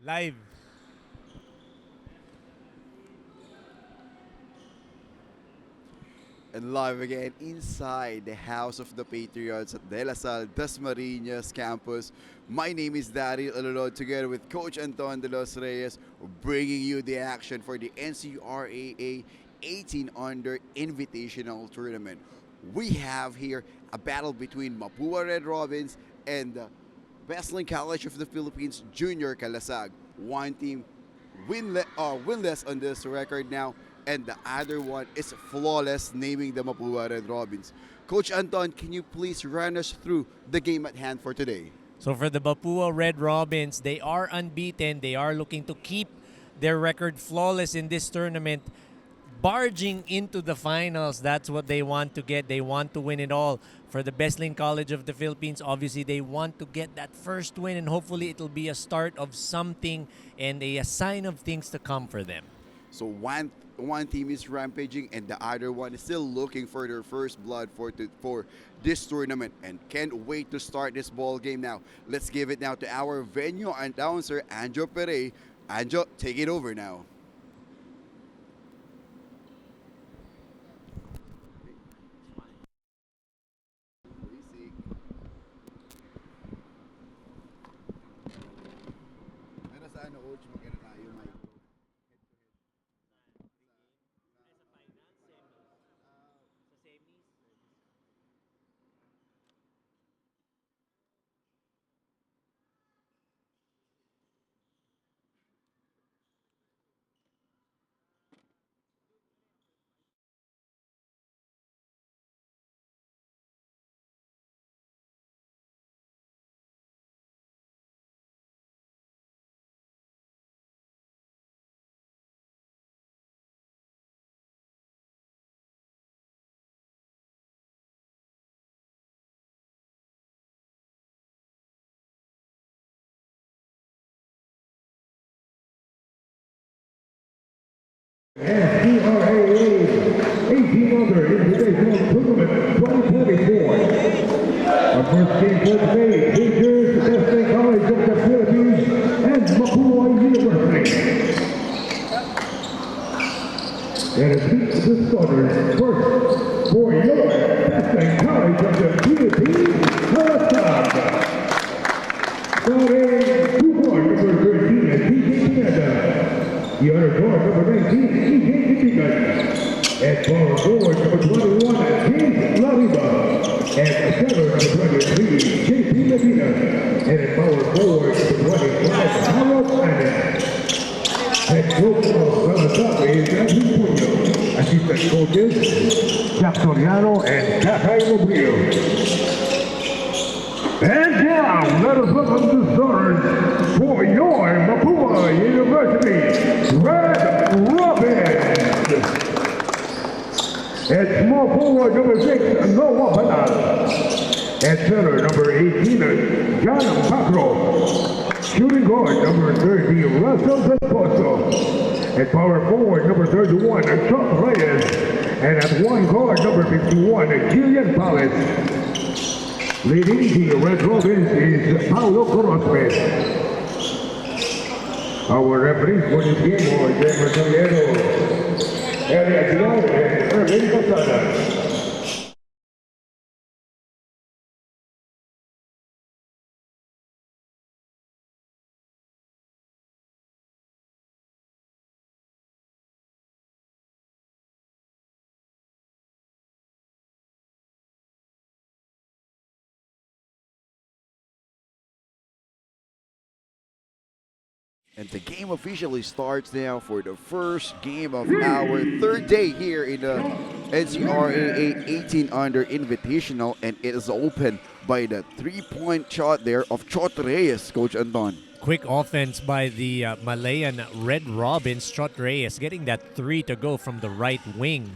Live. And live again inside the House of the Patriots at De La Salle, Dasmariñas campus. My name is Daryl Alolod together with Coach Anton de los Reyes, bringing you the action for the NCRAA 18 Under Invitational Tournament. We have here a battle between Mapua Red Robins and the Wesleyan College of the Philippines Junior Calasag. One team winless on this record now, and the other one is flawless, naming the Mapua Red Robins. Coach Anton, can you please run us through the game at hand for today? So for the Mapua Red Robins, they are unbeaten. They are looking to keep their record flawless in this tournament, barging into the finals. That's what they want to get. They want to win it all. For the Wesleyan College of the Philippines, obviously they want to get that first win, and hopefully it'll be a start of something and a sign of things to come for them. So one team is rampaging and the other one is still looking for their first blood for this tournament and can't wait to start this ball game now. Let's give it now to our venue announcer, Anjo Pere. Anjo, take it over now. NCRAA 18 Under Invitational Tournament 2024. Our first game for today features the Wesleyan College of the Philippines and Mapua University. And it beats the starters first for your Wesleyan College of the Philippines, Calasag. Starting 2-1, number 13, and PJ Pineda. The other guard, number 19, EJ Kitigan. And power forward, number 21, James Lariba. And center, number 23, JP Medina. And at power forward, number 25, Harold Adams. Head coach of Calasag is Andrew Puño. Assistant coaches, Jack Soriano and Kakay Mobrio. And now, let us welcome the starters for your Mapua University Red Robins. At small forward, number 6, Noah Panal. At center, number 18, John Pacro. Shooting guard, number 30, Russell Esposo. At power forward, number 31, Chuck Reyes. And at one guard, number 51, Julian Palace. Leading the Red Robins is Paulo Corospe. Our referees for this game are James Soriano, Elias Young, and Erwin Casada. And the game officially starts now for the first game of our third day here in the NCRAA 18 Under Invitational, and it is opened by the three-point shot there of Chot Reyes, Coach Anton. Quick offense by the Malayan Red Robins. Trot Reyes getting that three to go from the right wing.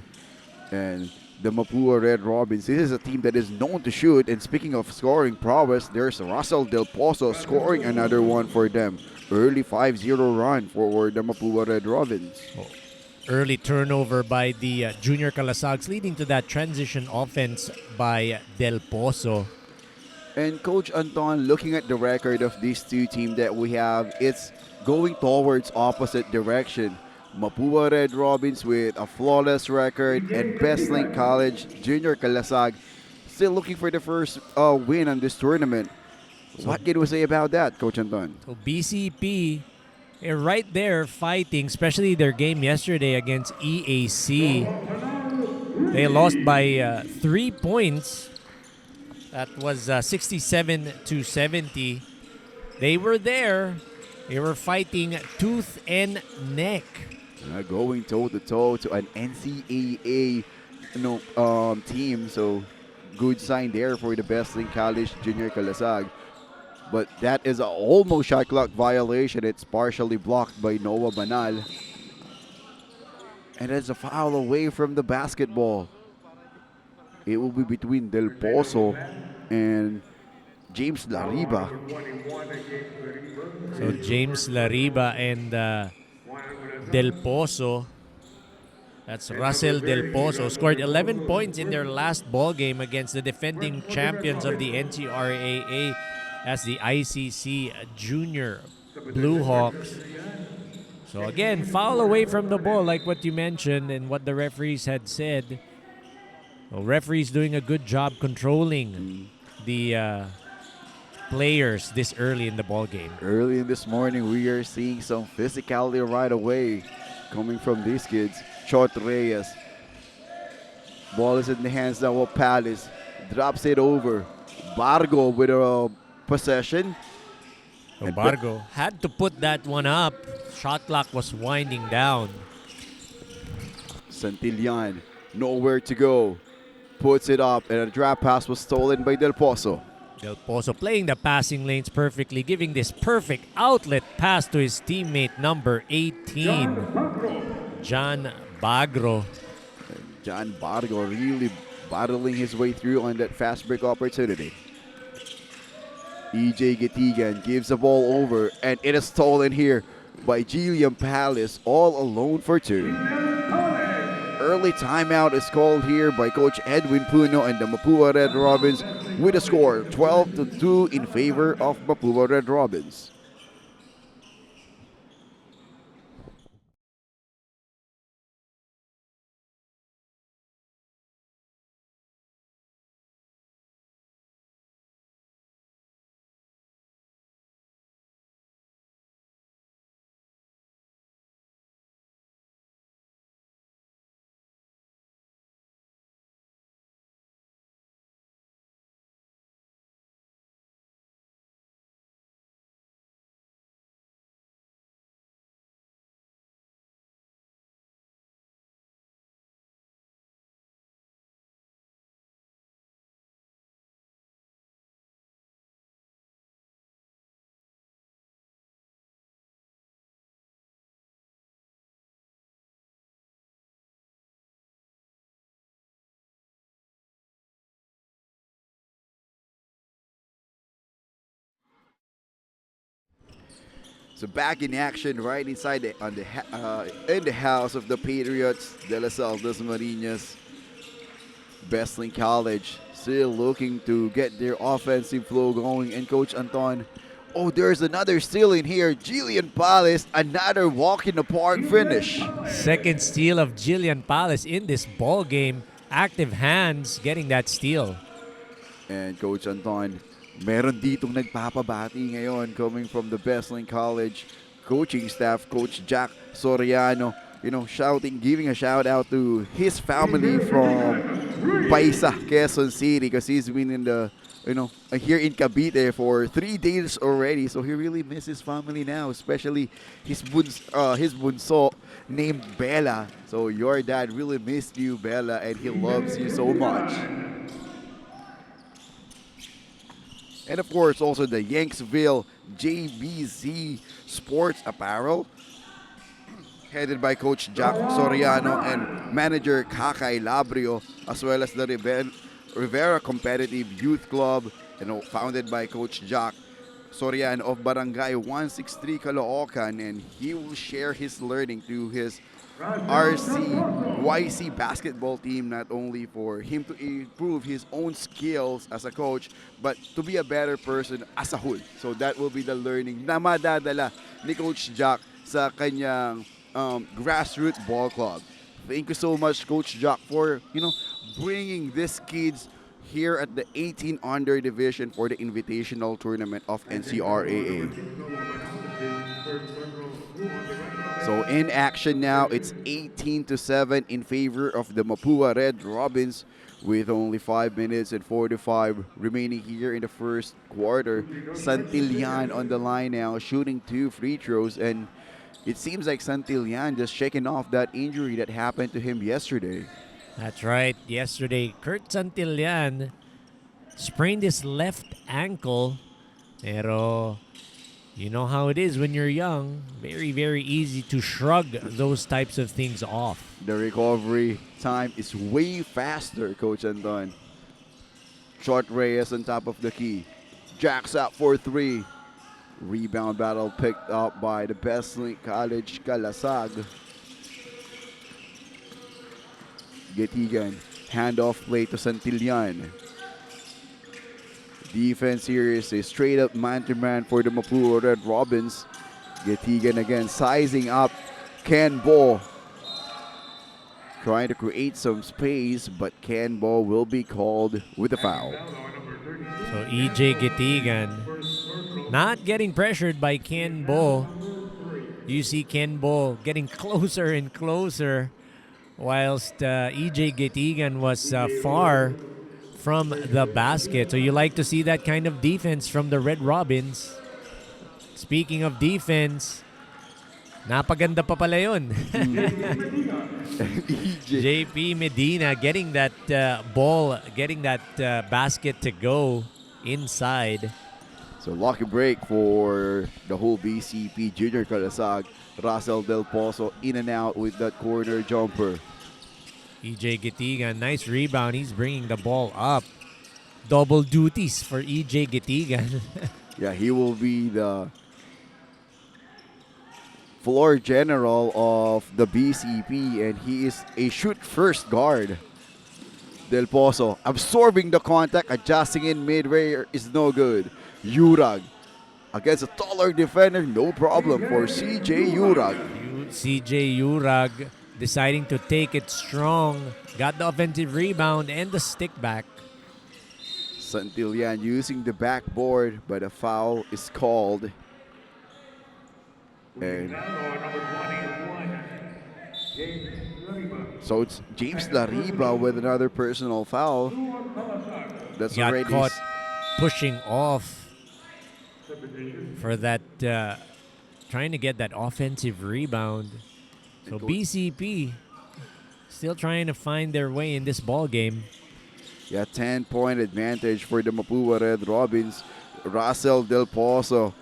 And the Mapua Red Robins, this is a team that is known to shoot. And speaking of scoring prowess, there's Russell Del Pozo scoring another one for them. Early 5-0 run for the Mapua Red Robins. Early turnover by the Junior Calasags, leading to that transition offense by Del Pozo. And Coach Anton, looking at the record of these two teams that we have, it's going towards opposite direction. Mapua Red Robins with a flawless record and Best Link College Junior Kalasag still looking for the first win on this tournament. So, What can we say about that, Coach Anton? so BCP right there fighting, especially their game yesterday against EAC. They lost by 3 points. That was 67 to 70. They were there. They were fighting tooth and neck. Going toe to toe to an NCAA team, so good sign there for the Best Link College Junior Kalasag. But that is a almost shot clock violation. It's partially blocked by Noah Banal. And it's a foul away from the basketball. It will be between Del Pozo and James Lariba. So James Lariba and Del Pozo. That's Russell Del Pozo. Scored 11 points in their last ball game against the defending champions of the NCRAA as the ICC Junior Blue Hawks. So again, foul away from the ball like what you mentioned and what the referees had said. Well, referees doing a good job controlling the players this early in the ball game. Early in this morning, we are seeing some physicality right away coming from these kids. Short Reyes. Ball is in the hands now of Palace. Drops it over. Bargo with a possession. So Bargo had to put that one up. Shot clock was winding down. Santillan, nowhere to go. Puts it up, and a drop pass was stolen by Del Pozo. Del Pozo playing the passing lanes perfectly, giving this perfect outlet pass to his teammate number 18, John Bagro. John Bargo really battling his way through on that fast break opportunity. EJ Gitigan gives the ball over, and it is stolen here by Gilliam Palace, all alone for two. Early timeout is called here by Coach Edwin Puno and the Mapua Red Robins with a score 12-2 in favor of Mapua Red Robins. So back in action, right inside in the house of the Patriots, De La Salle Dasmariñas. Best Link College still looking to get their offensive flow going. And Coach Anton, oh, there's another steal in here. Jillian Palace, another walk in the park finish. Second steal of Jillian Palace in this ball game. Active hands getting that steal. And Coach Anton, meron ditong nagpapabati ngayon coming from the Best Link College coaching staff, Coach Jack Soriano, shouting, giving a shout out to his family from Paisa, Quezon City, because he's been in the, here in Cavite for 3 days already. So he really misses family now, especially his bunso named Bella. So your dad really missed you, Bella, and he loves you so much. And of course, also the Yanksville JBZ Sports Apparel, headed by Coach Jack Soriano and manager Kakay Labrio, as well as the Rivera Competitive Youth Club, founded by Coach Jack Soriano of Barangay 163 Caloocan, and he will share his learning to his RCYC basketball team, not only for him to improve his own skills as a coach, but to be a better person as a whole. So that will be the learning na madadala ni Coach Jack sa kanyang grassroots ball club. Thank you so much, Coach Jack, for bringing these kids here at the 18 under division for the invitational tournament of NCRAA. So in action now, it's 18-7 in favor of the Mapua Red Robins with only 5 minutes and 45 remaining here in the first quarter. Santillan on the line now, shooting 2 free throws, and it seems like Santillan just shaking off that injury that happened to him yesterday. That's right. Yesterday, Kurt Santillan sprained his left ankle. Pero you know how it is when you're young. Very, very easy to shrug those types of things off. The recovery time is way faster, Coach Anton. Short Reyes on top of the key. Jacks up for 3. Rebound battle picked up by the Best Link College Kalasag. Getigan, handoff play to Santillan. Defense here is a straight up man-to-man for the Mapua Red Robins. Getigan again sizing up Ken Bo. Trying to create some space, but Ken Bo will be called with a foul. So EJ Getigan not getting pressured by Ken Bo. You see Ken Bo getting closer and closer, whilst EJ Getigan was far from the basket. So you like to see that kind of defense from the Red Robins. Speaking of defense, napaganda pa pala yun. JP Medina getting that ball, getting that basket to go inside. So lucky break for the whole BCP Junior Kalasag. Russell Del Pozo in and out with that corner jumper. EJ Getigan, nice rebound. He's bringing the ball up. Double duties for EJ Getigan. Yeah, he will be the floor general of the BCP, and he is a shoot-first guard. Del Pozo absorbing the contact, adjusting in mid-range is no good. Urag against a taller defender, no problem for CJ Urag. CJ Urag deciding to take it strong. Got the offensive rebound and the stick back. Santillan using the backboard, but a foul is called. And so it's James Lariba with another personal foul. That's Got already caught pushing off for that, trying to get that offensive rebound. So BCP still trying to find their way in this ball game. Yeah, 10-point advantage for the Mapua Red Robins. Russell Del Pozo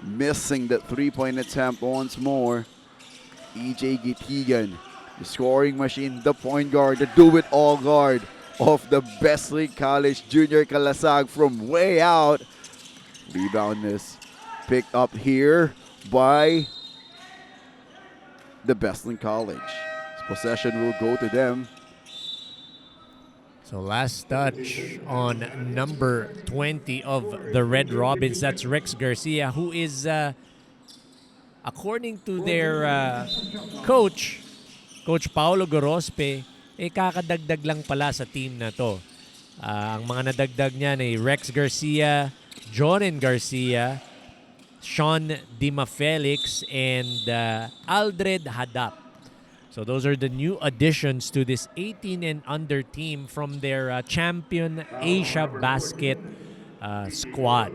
missing that 3-point attempt once more. EJ Getigan, the scoring machine, the point guard, the do-it-all guard of the Best League College Junior Kalasag from way out. Rebound is picked up here by the Best League College. This possession will go to them. So last touch on number 20 of the Red Robins. That's Rex Garcia, who is, according to their coach, Coach Paolo Gorospe, kakadagdag lang pala sa team na to. Ang mga nadagdag niyan ay Rex Garcia, Jonen Garcia, Sean Dima Felix, and Aldred Hadap. So those are the new additions to this 18 and under team from their champion Asia Basket squad.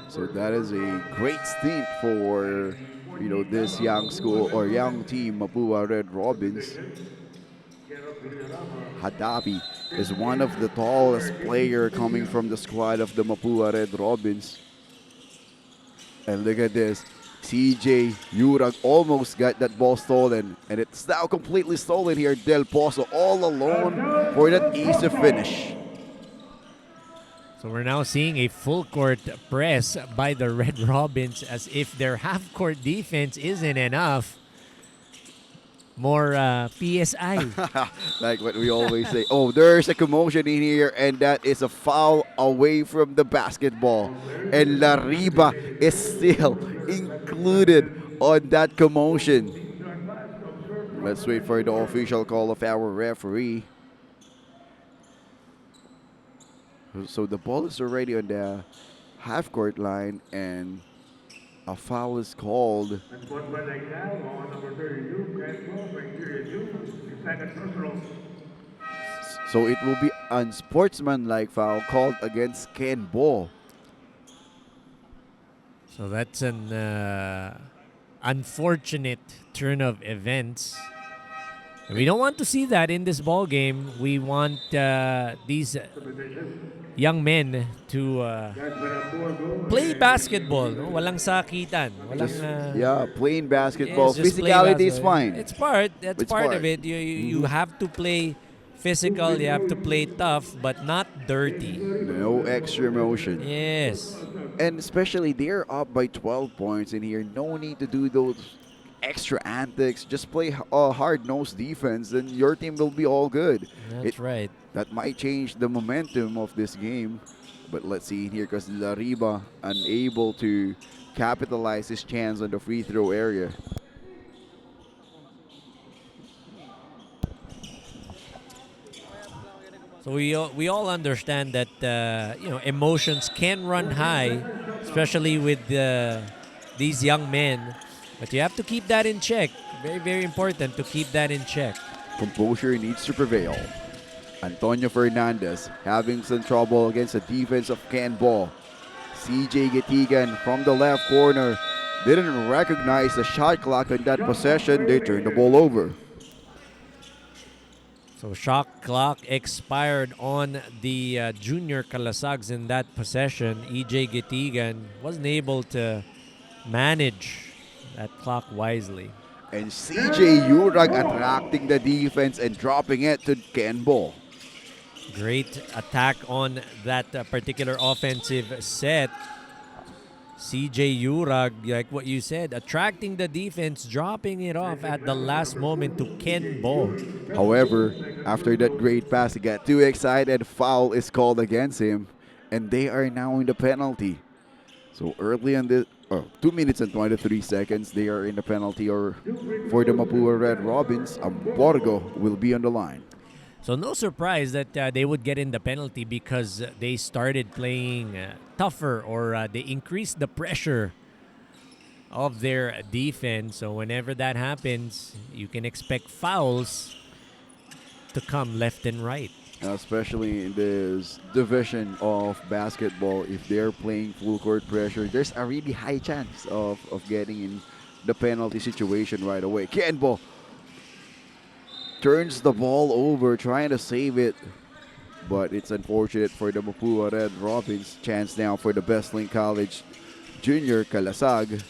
So that is a great stint for this young school or young team, Mapua Red Robins. Hadabi is one of the tallest player coming from the squad of the Mapua Red Robins. And look at this. CJ Urag almost got that ball stolen, and it's now completely stolen here. Del Pozo all alone for that easy finish. So we're now seeing a full court press by the Red Robins, as if their half court defense isn't enough. more PSI. Like what we always say. Oh, there's a commotion in here, and that is a foul away from the basketball. And La Riba is still included on that commotion. Let's wait for the official call of our referee. So the ball is already on the half court line, and a foul is called. So it will be unsportsmanlike foul called against Ken Bo. So that's an unfortunate turn of events. We don't want to see that in this ball game. We want these young men to play basketball. No? Walang sakitan. Walang, Yeah, playing basketball. yes, just play Physicality is basketball. fine. It's part. That's It's part of part. it. You have to play physical. You have to play tough, but not dirty. No extra emotion. Yes. And especially they're up by 12 points in here. No need to do those extra antics. Just play hard-nosed defense, and your team will be all good. That's right. That might change the momentum of this game. But let's see in here because La Riba unable to capitalize his chance on the free throw area. So we all understand that emotions can run high, especially with these young men. But you have to keep that in check. Very, very important to keep that in check. Composure needs to prevail. Antonio Fernandez having some trouble against the defense of Ken Ball. CJ Getigan from the left corner didn't recognize the shot clock on that possession. They turned the ball over. So shot clock expired on the junior Calasags in that possession. EJ Getigan wasn't able to manage that clock wisely. And CJ Urag attracting the defense and dropping it to Ken Ball. Great attack on that particular offensive set. CJ Urag, like what you said, attracting the defense, dropping it off at the last moment to Ken Bo. However, after that great pass, he got too excited. Foul is called against him, and they are now in the penalty. So early in the 2 minutes and 23 seconds, they are in the penalty. Or for the Mapua Red Robins, Borgo will be on the line. So no surprise that they would get in the penalty because they started playing tougher, or they increased the pressure of their defense. So whenever that happens, you can expect fouls to come left and right. Especially in this division of basketball, if they're playing full court pressure, there's a really high chance of getting in the penalty situation right away. Kenbo turns the ball over, trying to save it, but it's unfortunate for the Mapua Red Robins. Chance now for the Best Link College junior Calasag.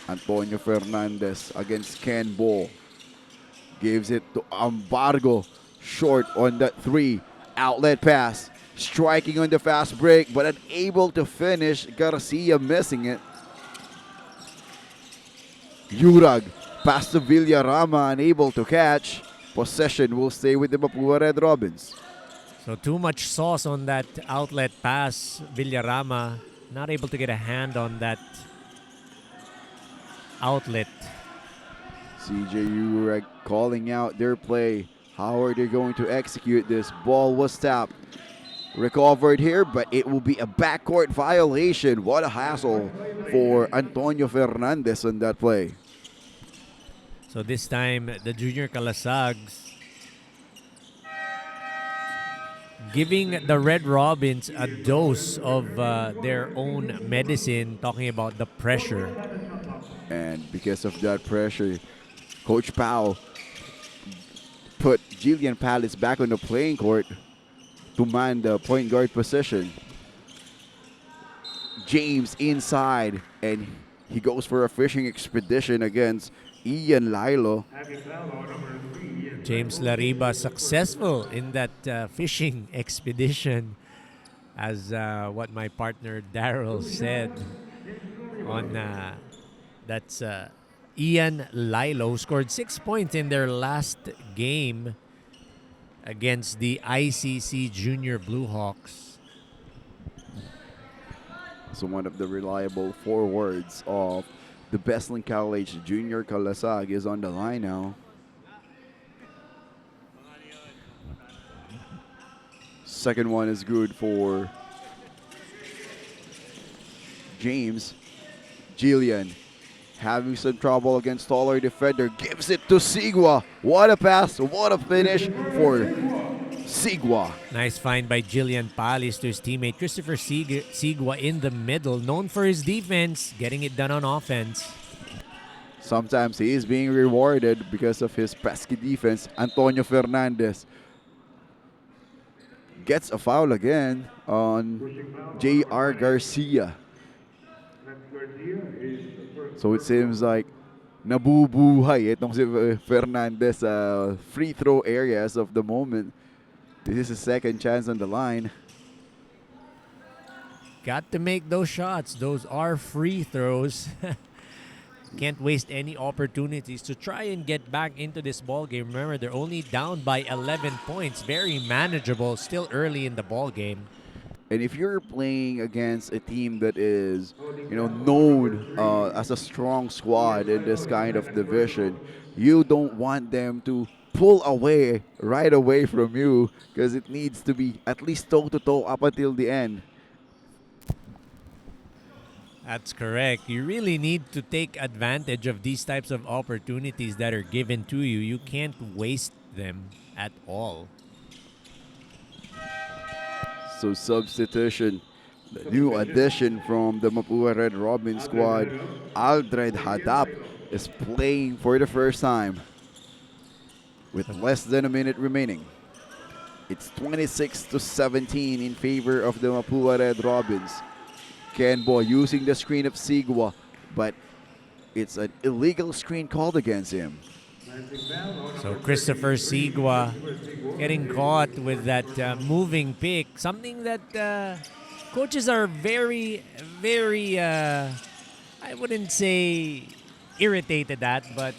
Antonio Fernandez against Ken Ball. Gives it to Ambargo. Short on that three. Outlet pass. Striking on the fast break, but unable to finish. Garcia missing it. Urag. Pass to Villarama, unable to catch. Possession will stay with the Mapua Red Robins. So too much sauce on that outlet pass. Villarama not able to get a hand on that outlet. CJ Urag calling out their play. How are they going to execute this? Ball was tapped. Recovered here, but it will be a backcourt violation. What a hassle for Antonio Fernandez on that play. So this time, the junior Calasags giving the Red Robins a dose of their own medicine, talking about the pressure. And because of that pressure, Coach Pao put Jillian Palace back on the playing court to man the point guard position. James inside, and he goes for a fishing expedition against Ian Lilo. James Lariba successful in that fishing expedition, as what my partner Daryl said on that's Ian Lilo scored 6 points in their last game against the ICC Junior Blue Hawks. So one of the reliable forwards of the Beslan College Junior Kalasag is on the line now. Second one is good for James. Jillian having some trouble against taller defender, gives it to Sigua. What a pass, what a finish for Sigua. Nice find by Jillian Palis to his teammate Christopher Sigua in the middle, known for his defense, getting it done on offense. Sometimes he is being rewarded because of his pesky defense. Antonio Fernandez gets a foul again on J.R. Garcia. So it seems like nabubuhay itong si Fernandez free throw area as of the moment. This is his second chance on the line. Got to make those shots. Those are free throws. Can't waste any opportunities to try and get back into this ball game. Remember, they're only down by 11 points. Very manageable, still early in the ball game. And if you're playing against a team that is, known as a strong squad in this kind of division, you don't want them to pull away right away from you, because it needs to be at least toe-to-toe up until the end. That's correct. You really need to take advantage of these types of opportunities that are given to you. You can't waste them at all. So substitution, the new addition from the Mapua Red Robin squad, Aldred Hadap, is playing for the first time with less than a minute remaining. It's 26-17 in favor of the Mapua Red Robins. Kenbo using the screen of Sigua, but it's an illegal screen called against him. So Christopher Sigua getting caught with that moving pick. Something that coaches are very, very, I wouldn't say irritated at, but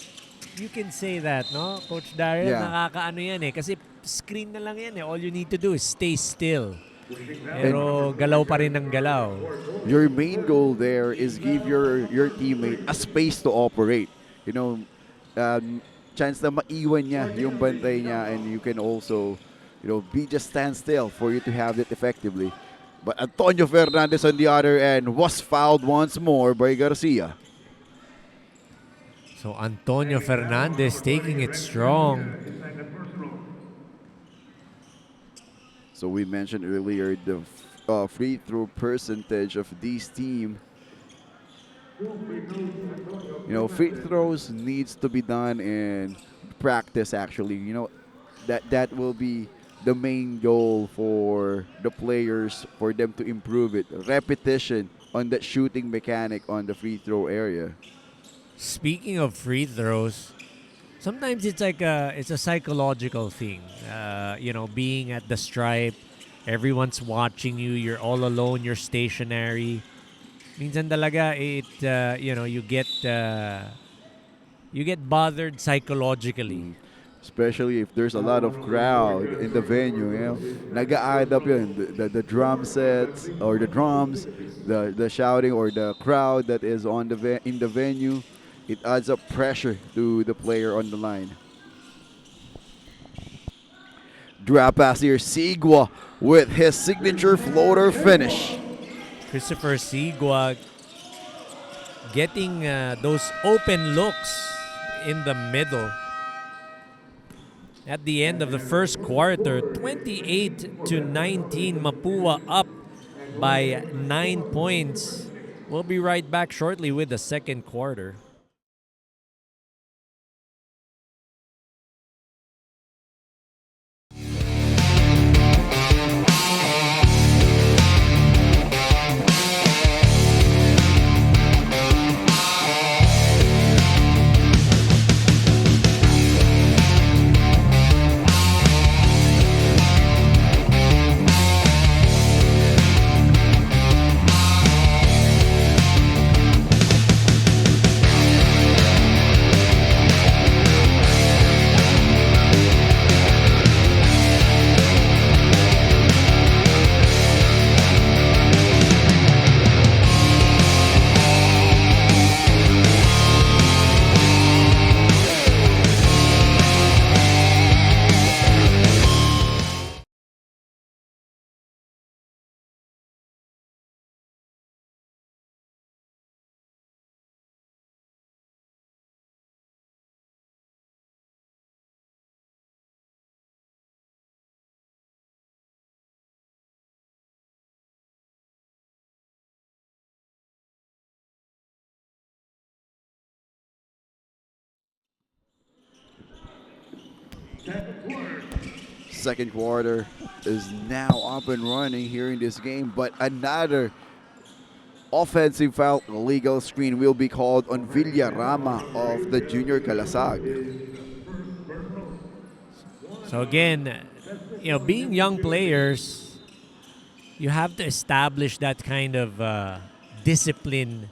you can say that, no? Coach Daryl, Yeah. nakakaano yan eh. Kasi screen na lang yan eh. All you need to do is stay still. Pero galaw pa rin ng galaw. Your main goal there is give your teammate a space to operate. Chance na maiwan niya yung bantay niya, and you can also, be just stand still for you to have it effectively. But Antonio Fernandez on the other end was fouled once more by Garcia. So Antonio Fernandez taking it strong. So we mentioned earlier the free throw percentage of this team. Free throws needs to be done in practice actually. That will be the main goal for the players, for them to improve it. Repetition on that shooting mechanic on the free throw area. Speaking of free throws, sometimes it's like it's a psychological thing. Being at the stripe, everyone's watching you, you're all alone, you're stationary. Minsan talaga you get bothered psychologically. Especially if there's a lot of crowd in the venue, nag-add up yun. The drum sets or the drums, the shouting or the crowd that is on in the venue, it adds up pressure to the player on the line. Drop pass here, Sigua with his signature floater finish. Christopher Sigua getting those open looks in the middle. At the end of the first quarter, 28-19, Mapua up by 9 points. We'll be right back shortly with the second quarter. Second quarter is now up and running here in this game, but another offensive foul legal screen will be called on Villarama of the Junior Calasag. So again, being young players, you have to establish that kind of discipline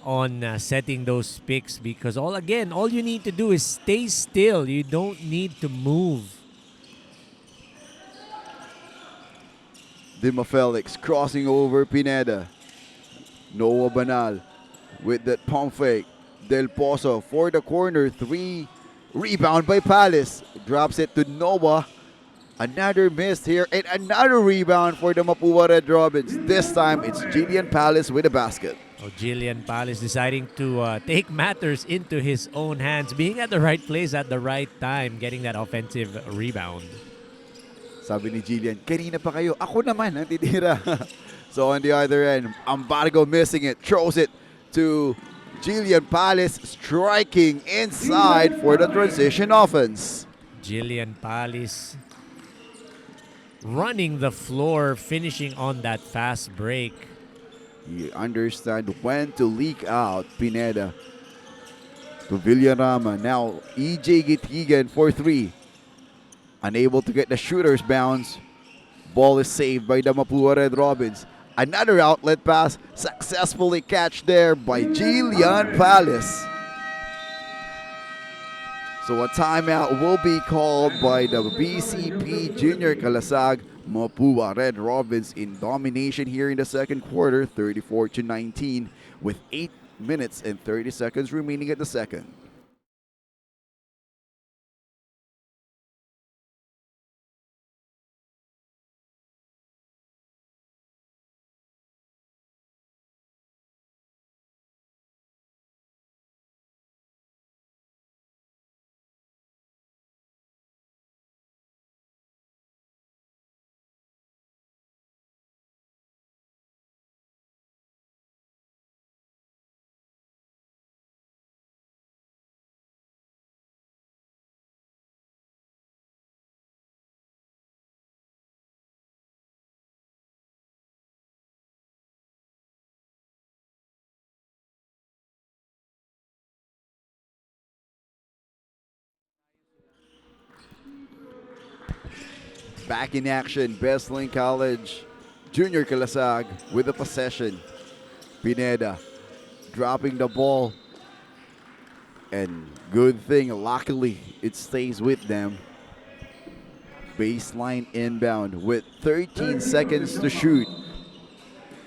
on setting those picks, because all you need to do is stay still. You don't need to move. Dima Felix crossing over Pineda. Noah Banal with that pump fake. Del Pozo for the corner three. Rebound by Palace. Drops it to Noah. Another miss here and another rebound for the Mapua Red Robins. This time it's Jillian Palace with a basket. Oh, Jillian Palace deciding to take matters into his own hands, being at the right place at the right time, getting that offensive rebound. Sabi ni Jillian, kanina pa kayo, ako naman ang titira. So on the other end, Ambargo missing it, throws it to Jillian Palace, striking inside for the transition offense. Jillian Palace running the floor, finishing on that fast break. You understand when to leak out. Pineda to Villarama. Now EJ Gitigan for three. Unable to get the shooter's bounce. Ball is saved by the Mapua Red Robins. Another outlet pass successfully catched there by Jillian Palace. So a timeout will be called by the BCP Junior Calasag. Mapua Red Robins in domination here in the second quarter, 34-19, with 8 minutes and 30 seconds remaining at the second. Back in action, Bestling College Junior Calasag with the possession. Pineda dropping the ball. And good thing, luckily, it stays with them. Baseline inbound with 13 seconds to shoot.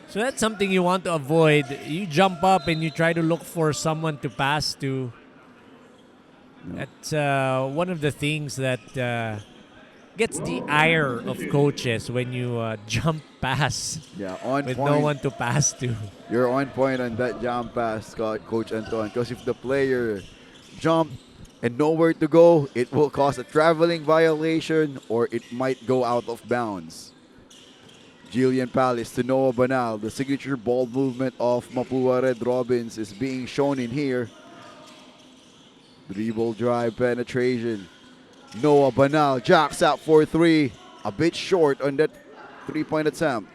So that's something you want to avoid. You jump up and you try to look for someone to pass to. That's one of the things that gets the ire of coaches when you jump pass On with point. no one to pass to. You're on point on that jump pass, Coach Anton. Because if the player jump and nowhere to go, it will cause a traveling violation or it might go out of bounds. Jillian Palace to Noah Banal. The signature ball movement of Mapua Red Robins is being shown in here. Dribble drive penetration. Noah Banal jacks out for three. A bit short on that three-point attempt.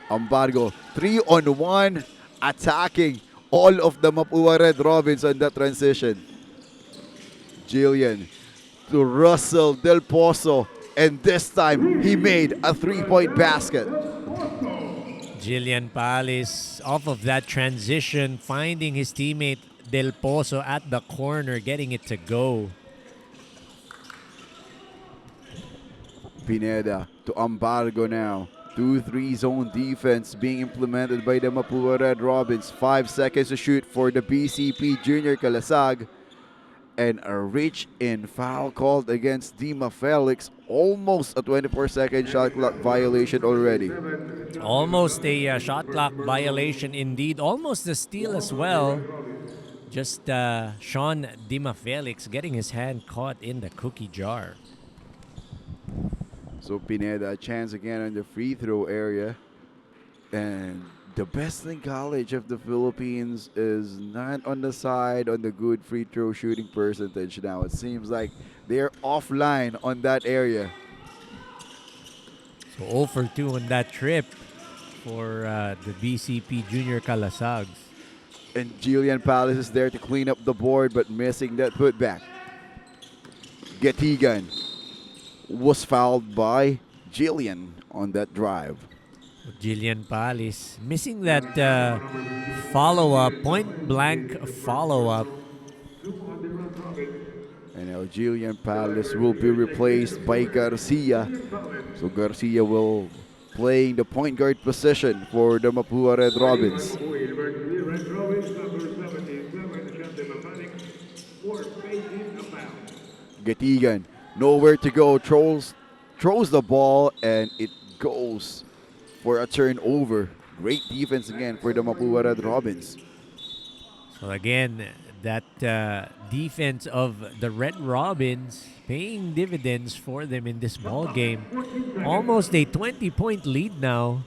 Ambargo, 3-on-1, attacking all of the Mapua Red Robins on that transition. Jillian to Russell Del Pozo, and this time he made a three-point basket. Jillian Palace off of that transition, finding his teammate Del Pozo at the corner, getting it to go. Pineda to Ambargo now. 2-3 zone defense being implemented by the Mapua Red Robins. 5 seconds to shoot for the BCP Junior Calasag. And a reach-in foul called against Dima Felix. Almost a 24-second shot clock violation already. Almost a shot clock violation indeed. Almost a steal as well. Just Sean Dima Felix getting his hand caught in the cookie jar. So Pineda, a chance again on the free throw area. And the best in college of the Philippines is not on the side on the good free throw shooting percentage now. It seems like They're offline on that area. So 0 for 2 on that trip for the BCP Junior Calasags. And Jillian Palace is there to clean up the board, but missing that putback. Getigan was fouled by Jillian on that drive. Jillian Palis missing that follow-up, point-blank follow-up. And now Jillian Palace will be replaced by Garcia. So Garcia will playing the point guard position for the Mapua Red Robins. Getigan, nowhere to go, throws the ball, and it goes for a turnover. Great defense again for the Mapua Red Robins. So again, that defense of the Red Robins paying dividends for them in this ball game. Almost a 20-point lead now.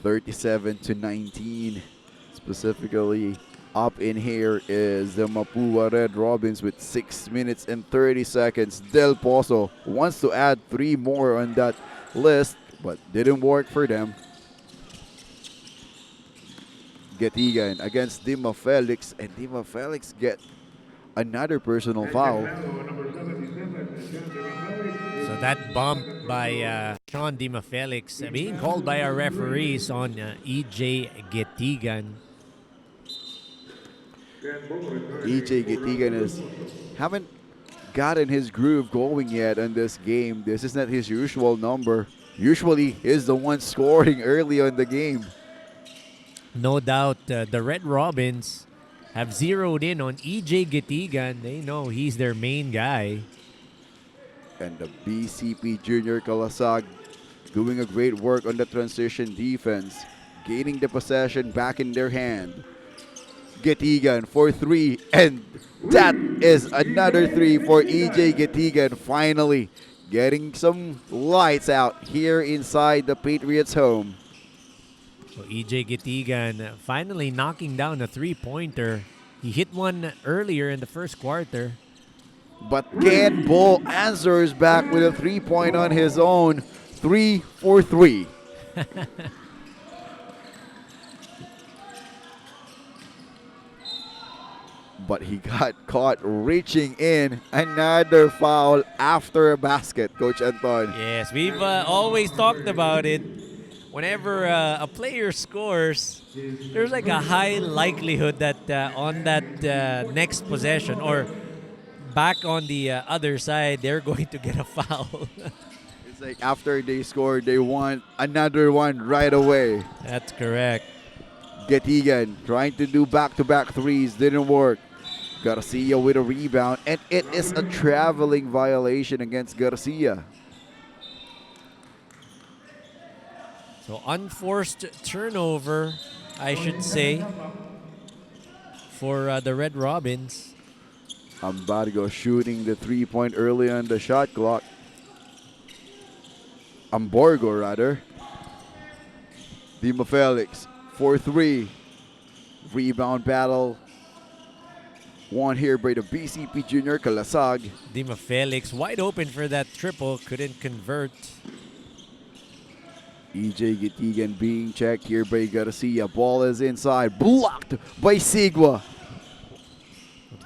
37-19. Specifically, up in here is the Mapua Red Robins with 6 minutes and 30 seconds. Del Pozo wants to add 3 more on that list, but didn't work for them. Getigan against Dima Felix, and Dima Felix get another personal foul. So that bump by Sean Dima Felix being called by our referees on EJ Getigan. EJ Getigan haven't gotten his groove going yet in this game. This is not his usual number. Usually he's the one scoring early on the game. No doubt the Red Robins have zeroed in on EJ Getigan. They know he's their main guy. And the BCP Junior Kalasag doing a great work on the transition defense, gaining the possession back in their hand. Getigan for 3, and that is another 3 for EJ Getigan, finally getting some lights out here inside the Patriots' home. So EJ Getigan finally knocking down a 3-pointer. He hit one earlier in the first quarter. But Ken Bull answers back with a 3-point on his own. 3 for 3. But he got caught reaching in. Another foul after a basket, Coach Anton. Yes, we've always talked about it. Whenever a player scores, there's like a high likelihood that on that next possession or back on the other side, they're going to get a foul. It's like after they score, they want another one right away. That's correct. Getigan trying to do back-to-back threes, didn't work. Garcia with a rebound, and it is a traveling violation against Garcia. So unforced turnover, I should say, for the Red Robins. Ambargo shooting the 3-point early on the shot clock. Amborgo, rather. Dima Felix for 3. Rebound battle. Won here by the BCP Junior Kalasag. Dima Felix wide open for that triple, couldn't convert. EJ Getigan being checked here by Garcia. Ball is inside, blocked by Sigua.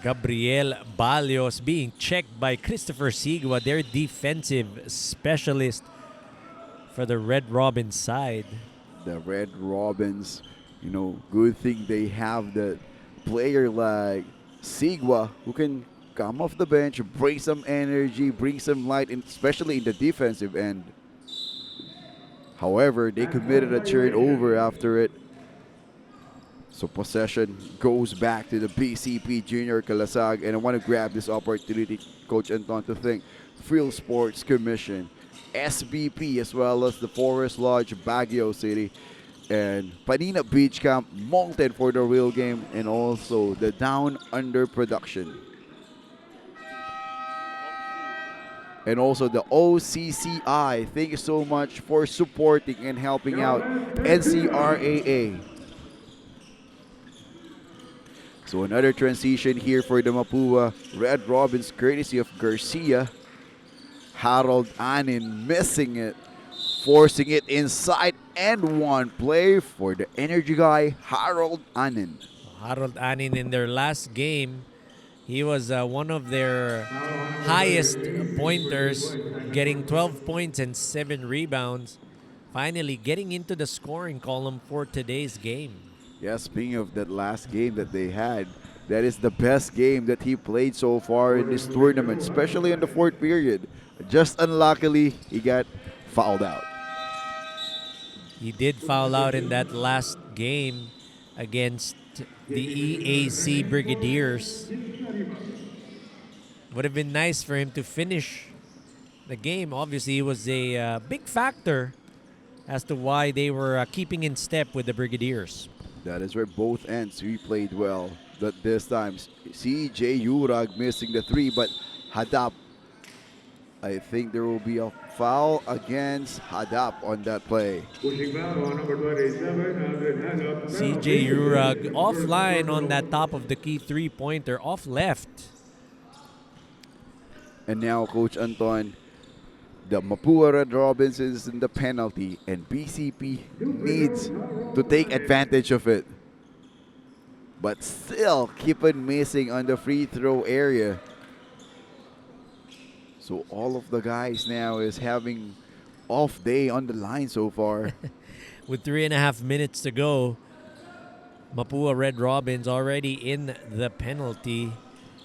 Gabriel Balios being checked by Christopher Sigua, their defensive specialist for the Red Robins side. The Red Robins, good thing they have the player like Sigua who can come off the bench, bring some energy, bring some light, especially in the defensive end. However, they committed a turnover after it. So possession goes back to the BCP Junior Kalasag. And I want to grab this opportunity, Coach Anton, to thank Field Sports Commission, SBP, as well as the Forest Lodge, Baguio City, and Panina Beach Camp, Molten for the real game, and also the Down Under Production. And also the OCCI. Thank you so much for supporting and helping out NCRAA. So another transition here for the Mapua Red Robins, courtesy of Garcia. Harold Anin missing it, forcing it inside, and one play for the energy guy, Harold Anin. Harold Anin in their last game, he was one of their highest pointers, getting 12 points and 7 rebounds. Finally getting into the scoring column for today's game. Yeah, speaking of that last game that they had, that is the best game that he played so far in this tournament, especially in the fourth period. Just unluckily, he got fouled out. He did foul out in that last game against the EAC Brigadiers. Would have been nice for him to finish the game. Obviously, he was a big factor as to why they were keeping in step with the Brigadiers. That is where both ends we played well. But this time, CJ Urag missing the three, but Hadap, I think there will be a foul against Hadap on that play. CJ Urag offline on that top of the key three-pointer, off left. And now Coach Anton, the Mapua Red Robins is in the penalty, and BCP needs to take advantage of it. But still keep on missing on the free throw area. So all of the guys now is having off day on the line so far. With 3.5 minutes to go, Mapua Red Robins already in the penalty.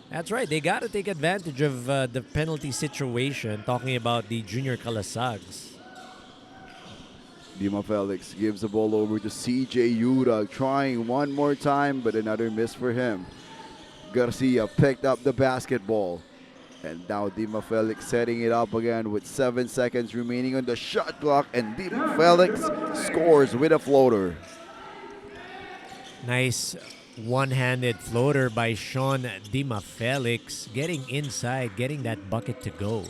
That's right, they got to take advantage of the penalty situation, talking about the Junior Calasags. Dima Felix gives the ball over to CJ Urag, trying one more time, but another miss for him. Garcia picked up the basketball. And now Dima Felix setting it up again with 7 seconds remaining on the shot clock, and Dima Felix scores with a floater. Nice one-handed floater by Sean Dima Felix, getting inside, getting that bucket to go.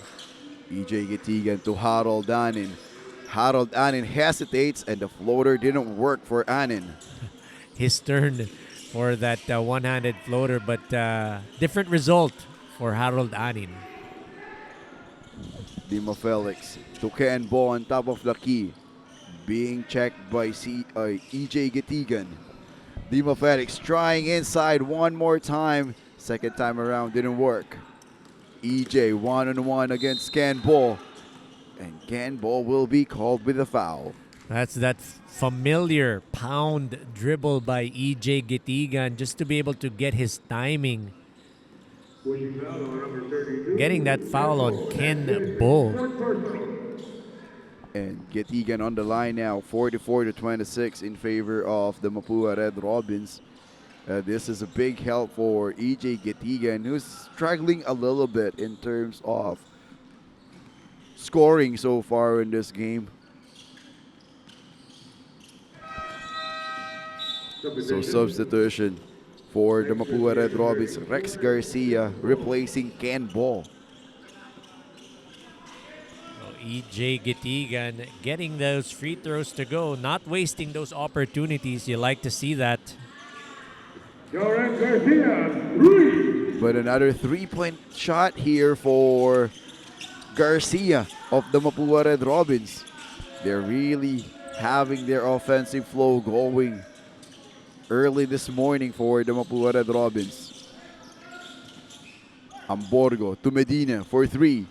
EJ Gitigan to Harold Anin. Harold Anin hesitates, and the floater didn't work for Anin. His turn for that one-handed floater, but different result for Harold Anin. Dima Felix to Ken Bo on top of the key, being checked by EJ Gitigan. Dima Felix trying inside one more time. Second time around didn't work. EJ one-on-one against Ken Bo, and Ken Bo will be called with a foul. That's that familiar pound dribble by EJ Gitigan, just to be able to get his timing. Getting that foul on Ken Bo. And Gitigan on the line now, 44-26 in favor of the Mapua Red Robins. This is a big help for EJ Gitigan, who's struggling a little bit in terms of scoring so far in this game. So substitution for the Mapua Red Robins, Rex Garcia replacing Ken Bo. EJ Gitigan getting those free throws to go, not wasting those opportunities. You like to see that. But another three-point shot here for Garcia of the Mapua Red Robins. They're really having their offensive flow going early this morning for the Mapua Red Robins. Amborgo to Medina for three.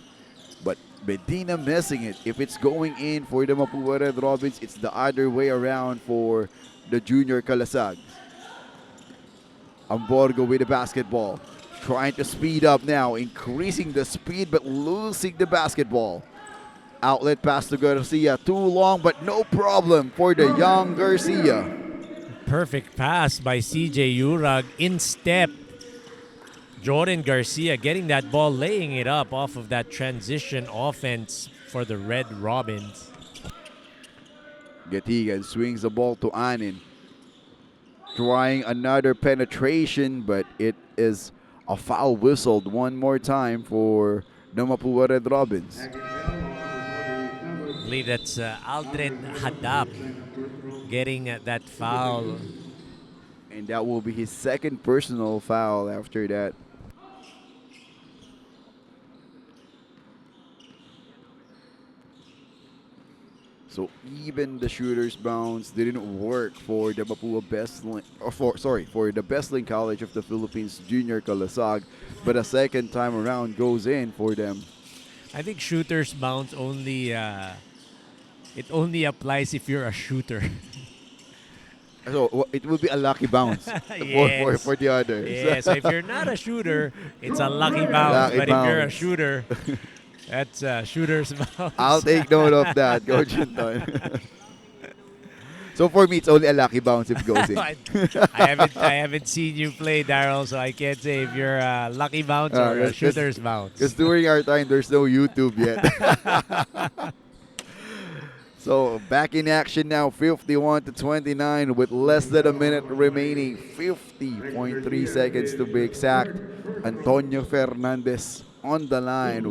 But Medina missing it. If it's going in for the Mapua Red Robins, it's the other way around for the Junior Calasags. Amborgo with the basketball. Trying to speed up now, increasing the speed but losing the basketball. Outlet pass to Garcia, too long but no problem for the young Garcia. Perfect pass by CJ Urag, in step. Jordan Garcia getting that ball, laying it up off of that transition offense for the Red Robins. Gitigan swings the ball to Anin. Trying another penetration, but it is a foul whistled one more time for the Mapua Red Robins. I believe that's Aldred Hadap getting that foul. And that will be his second personal foul after that. So even the shooter's bounce didn't work for the Mapua for the Bestling College of the Philippines Junior Kalasag, but a second time around goes in for them. I think shooter's bounce only it only applies if you're a shooter. So it will be a lucky bounce Yes. for the others. Yeah, so if you're not a shooter, it's a lucky bounce. Lucky But if you're a bounce. shooter, that's a shooter's bounce. I'll take note of that, Coach Anton. So for me, it's only a lucky bounce if it goes in. I haven't seen you play, Daryl, so I can't say if you're a lucky bounce or a shooter's bounce. Because during our time, there's no YouTube yet. So back in action now, 51-29 with less than a minute remaining. 50.3 seconds to be exact. Antonio Fernandez on the line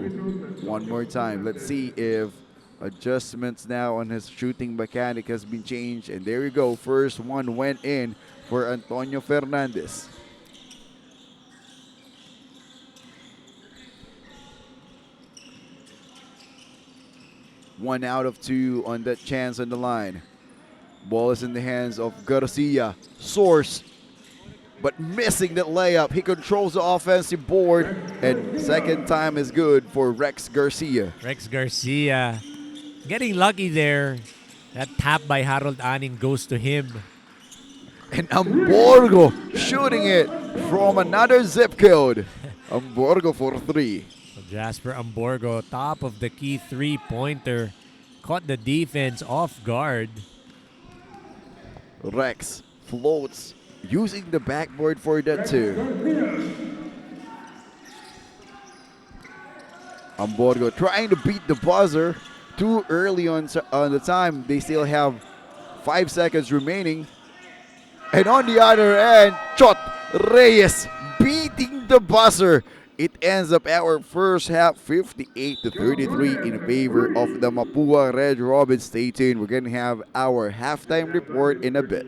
one more time. Let's see if adjustments now on his shooting mechanic has been changed. And there you go. First one went in for Antonio Fernandez. One out of two on that chance on the line. Ball is in the hands of Garcia. Source, but missing that layup. He controls the offensive board, and second time is good for Rex Garcia. Rex Garcia getting lucky there. That tap by Harold Anin goes to him. And Amborgo shooting it from another zip code. Amborgo for three. So Jasper Amborgo, top of the key three-pointer, caught the defense off guard. Rex floats using the backboard for that too. Amborgo trying to beat the buzzer too early on the time. They still have 5 seconds remaining. And on the other end, Chot Reyes beating the buzzer. It ends up our first half 58-33 in favor of the Mapua Red Robins. Stay tuned. We're going to have our halftime report in a bit.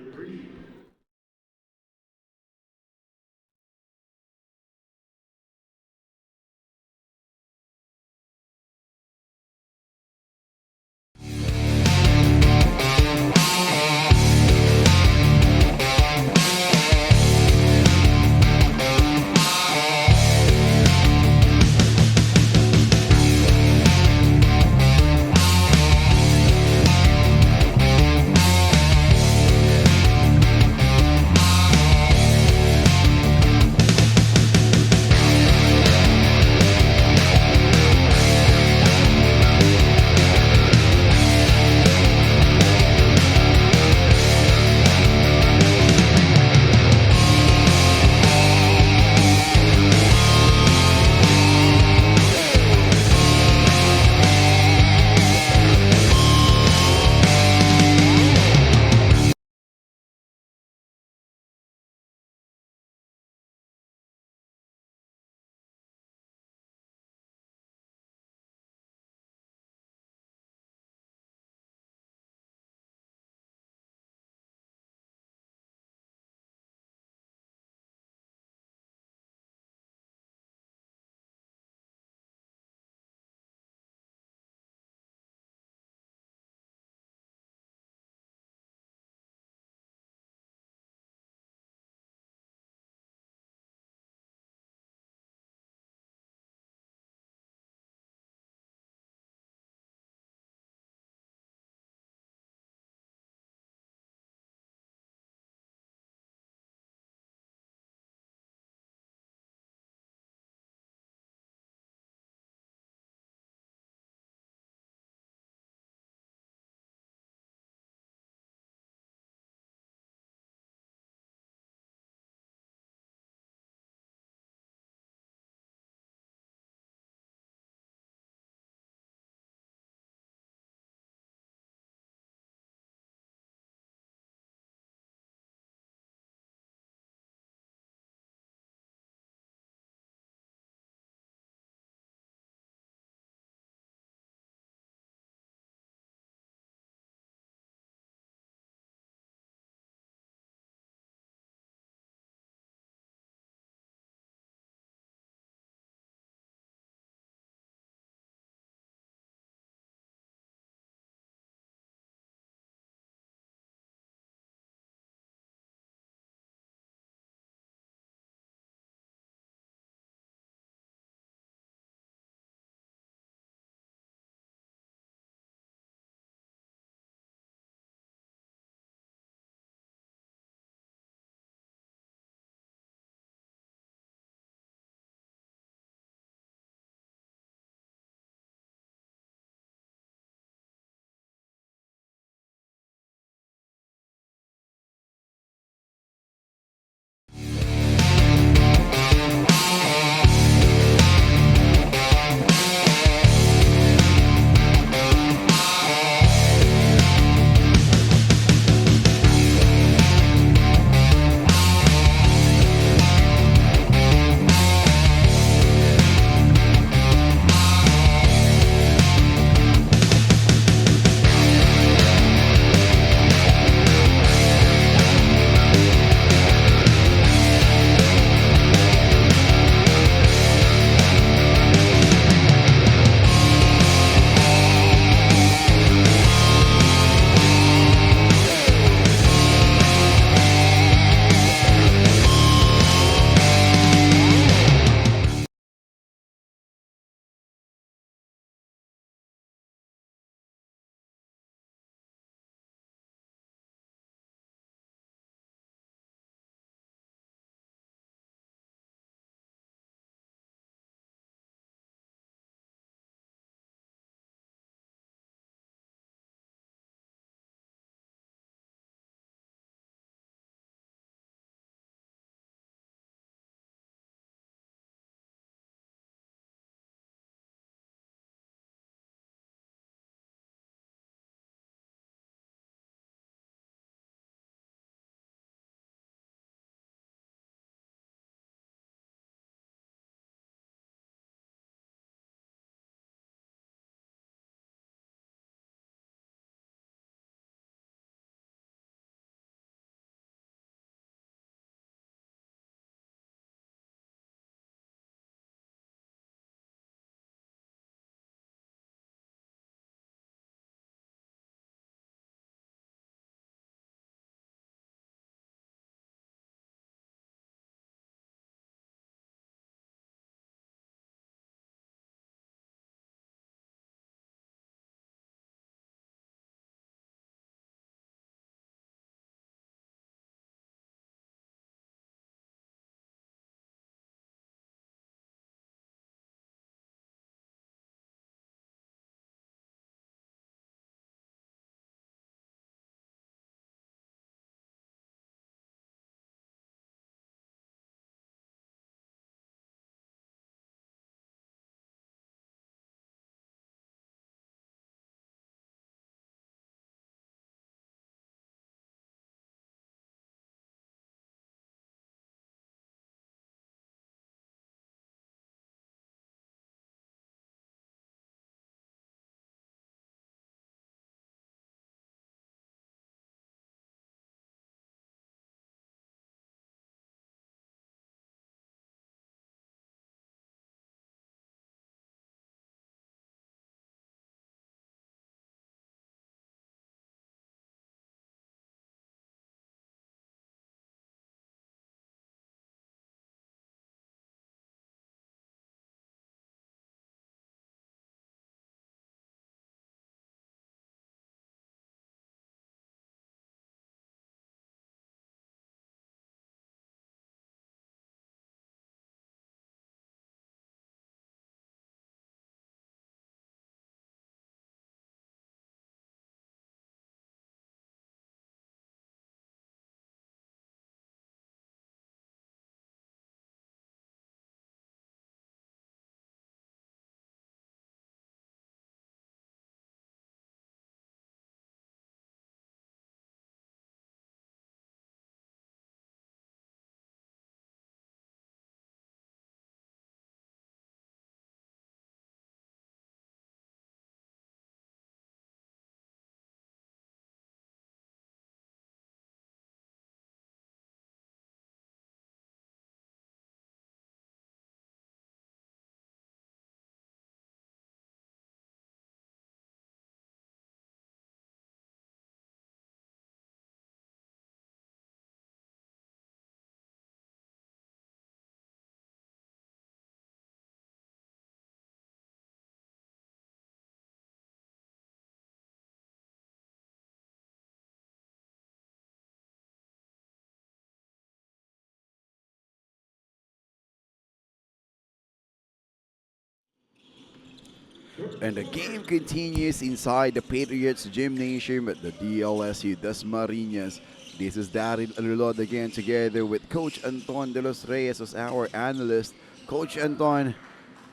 And the game continues inside the Patriots Gymnasium at the DLSU Dasmariñas. This is Daryl Alulod again together with Coach Anton de los Reyes as our analyst. Coach Anton,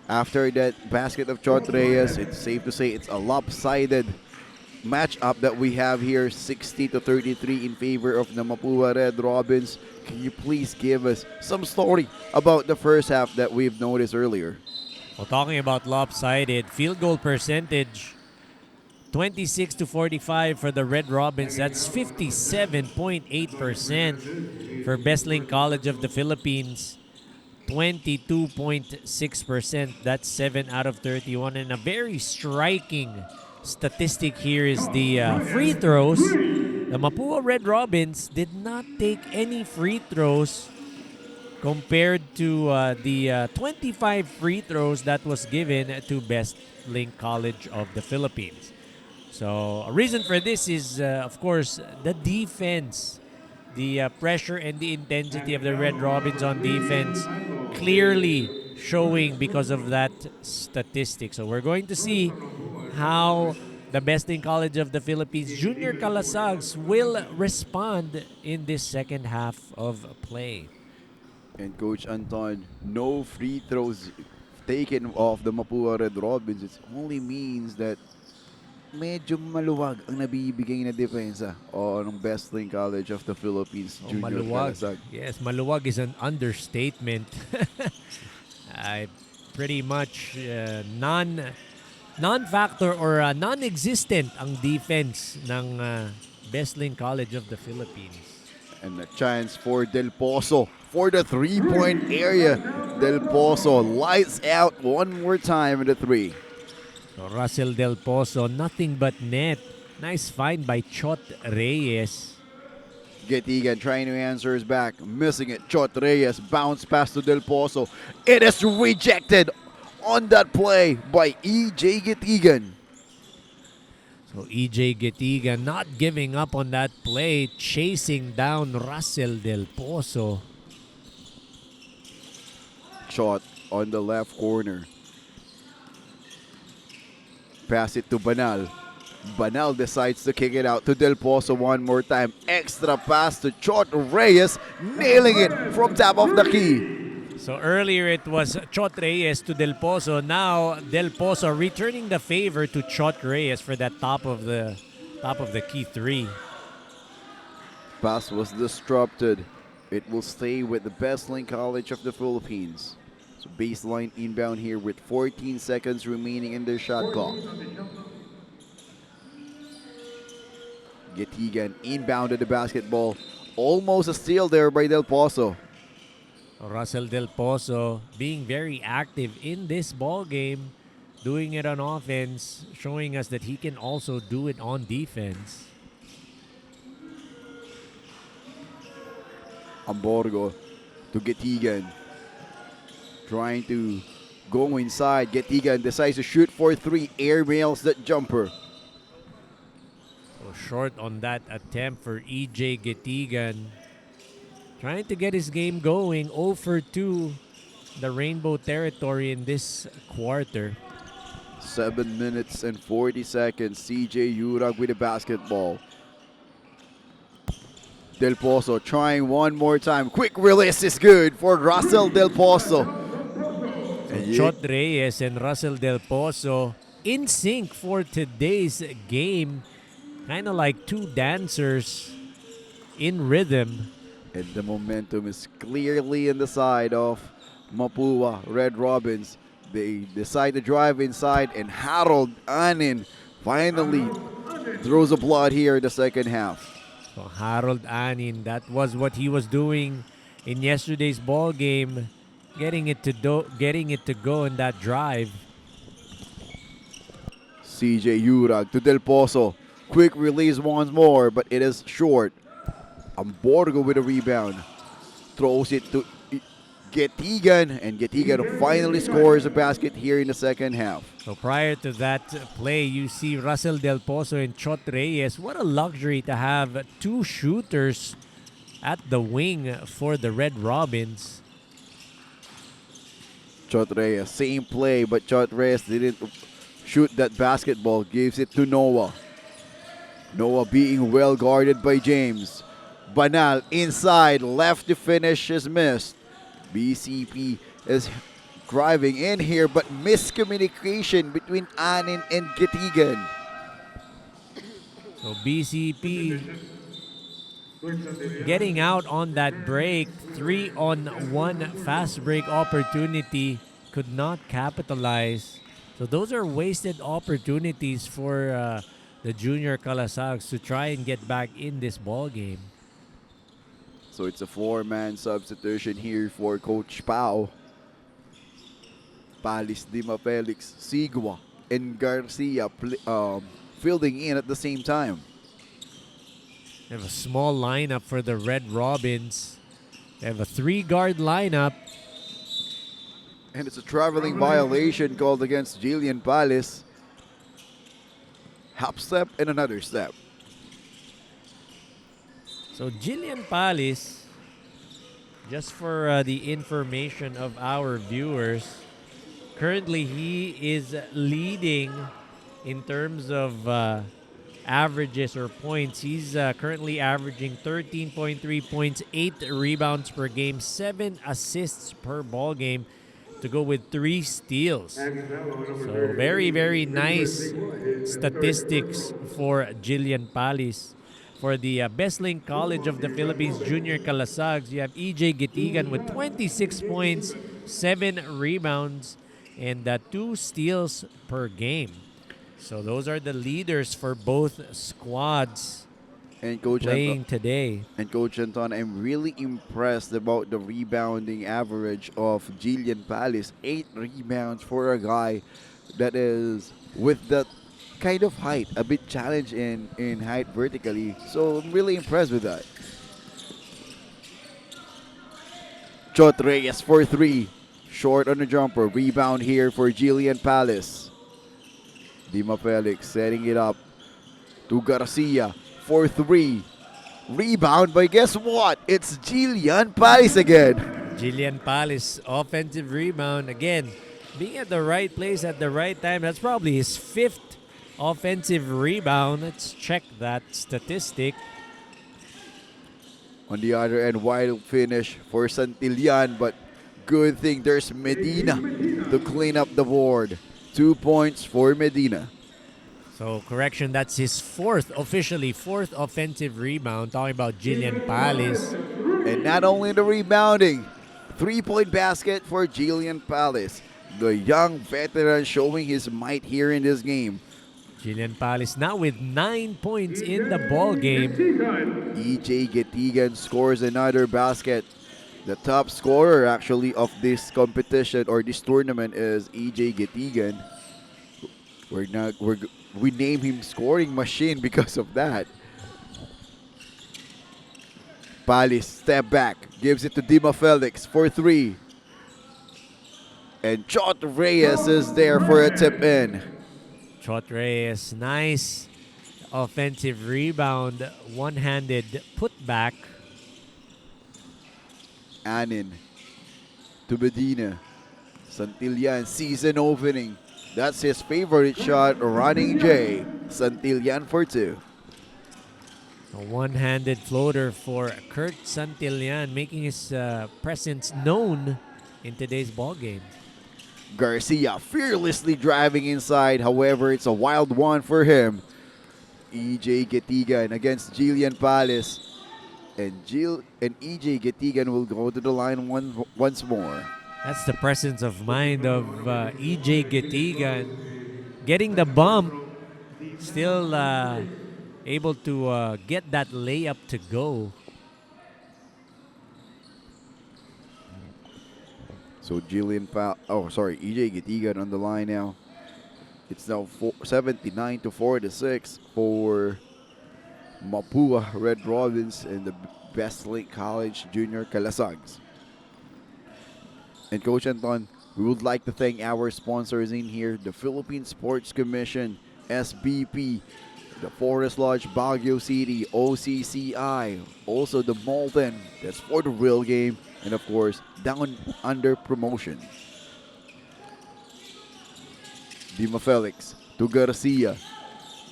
after that basket of Chot Reyes, it's safe to say it's a lopsided matchup that we have here, 60 to 33 in favor of the Mapua Red Robins. Can you please give us some story about the first half that we've noticed earlier? Well, talking about lopsided, field goal percentage 26 to 45 for the Red Robins. That's 57.8% for Best Link College of the Philippines. 22.6%. That's 7 out of 31. And a very striking statistic here is the free throws. The Mapua Red Robins did not take any free throws compared to the 25 free throws that was given to Best Link College of the Philippines. So a reason for this is, of course, the defense. The pressure and the intensity of the Red Robins on defense clearly showing because of that statistic. So we're going to see how the Best in College of the Philippines Junior Calasags will respond in this second half of play. And Coach Anton, no free throws taken off the Mapua Red Robins. It only means that medyo maluwag ang nabibigay na depensa ng Best Link College of the Philippines Junior Maluwag. Calasags. Yes, maluwag is an understatement. Pretty much non-factor or non-existent ang defense ng Best Link College of the Philippines. And a chance for Del Pozo for the three-point area. Del Pozo lights out one more time in the three. So Russell Del Pozo, nothing but net. Nice find by Chot Reyes. Getigan trying to answer his back. Missing it. Chot Reyes bounce pass to Del Pozo. It is rejected on that play by E.J. Getigan. So E.J. Getigan not giving up on that play, chasing down Russell Del Pozo. Shot on the left corner. Pass it to Banal. Banal decides to kick it out to Del Pozo one more time. Extra pass to Chot Reyes, nailing it from top of the key. So earlier it was Chot Reyes to Del Pozo. Now Del Pozo returning the favor to Chot Reyes for that top of the key three. Pass was disrupted. It will stay with the Best Link College of the Philippines. So baseline inbound here with 14 seconds remaining in their shot clock. Getigan inbounded the basketball. Almost a steal there by Del Pozo. Russell Del Pozo being very active in this ball game, doing it on offense, showing us that he can also do it on defense. Amborgo to Getigan. Trying to go inside. Getigan decides to shoot for three. Airmails that jumper. So short on that attempt for E.J. Getigan. Trying to get his game going. 0 for 2. The Rainbow territory in this quarter. 7 minutes and 40 seconds. CJ Urag with the basketball. Del Pozo trying one more time. Quick release is good for Russell Del Pozo. Chot Reyes and Russell Del Pozo in sync for today's game. Kind of like two dancers in rhythm. And the momentum is clearly in the side of Mapua Red Robins. They decide to drive inside, and Harold Anin finally throws a blood here in the second half. So Harold Anin, that was what he was doing in yesterday's ball game, getting it to go in that drive. CJ Urag to Del Pozo. Quick release once more, but it is short. Amborgo with a rebound. Throws it to Getigan, and Getigan finally scores a basket here in the second half. So prior to that play, you see Russell Del Pozo and Chot Reyes. What a luxury to have two shooters at the wing for the Red Robins. Chot Reyes, same play, but Chot Reyes didn't shoot that basketball, gives it to Noah. Noah being well guarded by James. Banal inside, left to finish is missed. BCP is driving in here, but miscommunication between Anin and Gitigan. So BCP getting out on that break, 3-on-1 fast break opportunity, could not capitalize. So those are wasted opportunities for the junior Calasags to try and get back in this ball game. So it's a four-man substitution here for Coach Pau. Palis, Dima Felix, Sigua, and Garcia fielding in at the same time. They have a small lineup for the Red Robins. They have a 3-guard lineup. And it's a traveling violation called against Jillian Palis. Half step and another step. So Jillian Palis, just for the information of our viewers, currently he is leading in terms of averages or points. He's currently averaging 13.3 points, 8 rebounds per game, 7 assists per ball game, to go with 3 steals. So very, very nice statistics for Jillian Palis. For the Best Link College of the Philippines Junior Calasags, you have EJ Gitigan with 26 points, 7 rebounds, and 2 steals per game. So those are the leaders for both squads And Coach playing today. And Coach Anton, I'm really impressed about the rebounding average of Jillian Palis. 8 rebounds for a guy that is with that kind of height, a bit challenged in height vertically. So I'm really impressed with that. Chot Reyes for 3. Short on the jumper. Rebound here for Jillian Palis. Dima Felix setting it up to Garcia for 3. Rebound by guess what? It's Jillian Palis again. Jillian Palis, offensive rebound. Again, being at the right place at the right time. That's probably his 5th offensive rebound. Let's check that statistic. On the other end, wild finish for Santillan, but good thing there's Medina to clean up the board. 2 points for Medina. So, correction, that's his officially fourth offensive rebound. Talking about Jillian Palis. And not only the rebounding, 3-point basket for Jillian Palis. The young veteran showing his might here in this game. Jillian Palis now with 9 points in the ball game. EJ Gitigan scores another basket. The top scorer actually of this competition or this tournament is EJ Gitigan. We name him scoring machine because of that. Palis step back, gives it to Dima Felix for 3. And Chot Reyes is there for a tip in. Chot Reyes, nice offensive rebound, one-handed putback. Anin to Medina. Santillan season opening. That's his favorite shot, running J. Santillan for 2. A one-handed floater for Kurt Santillan, making his presence known in today's ball game. Garcia fearlessly driving inside. However, it's a wild one for him. EJ Gitigan against Jillian Palis. And EJ Gitigan will go to the line once more. That's the presence of mind of EJ Gitigan. Getting the bump, still able to get that layup to go. So EJ Gitigan on the line now. It's now 79-46 for Mapua Red Robins and the Best Link College Junior Calasags. And Coach Anton, we would like to thank our sponsors in here, the Philippine Sports Commission, SBP, the Forest Lodge Baguio City, OCCI, also the Molten, that's for the real game, and of course, Down Under Promotion. Dima Felix to Garcia.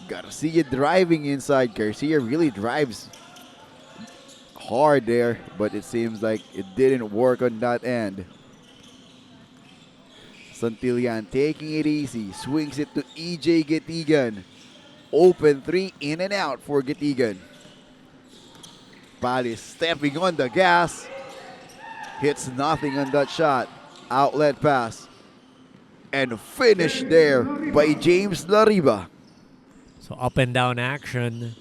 Garcia driving inside. Garcia really drives hard there, but it seems like it didn't work on that end. Santillan taking it easy, swings it to EJ Getigan. Open three, in and out for Getigan. Palis stepping on the gas. Hits nothing on that shot. Outlet pass. And finished there by James Lariba. So up and down action.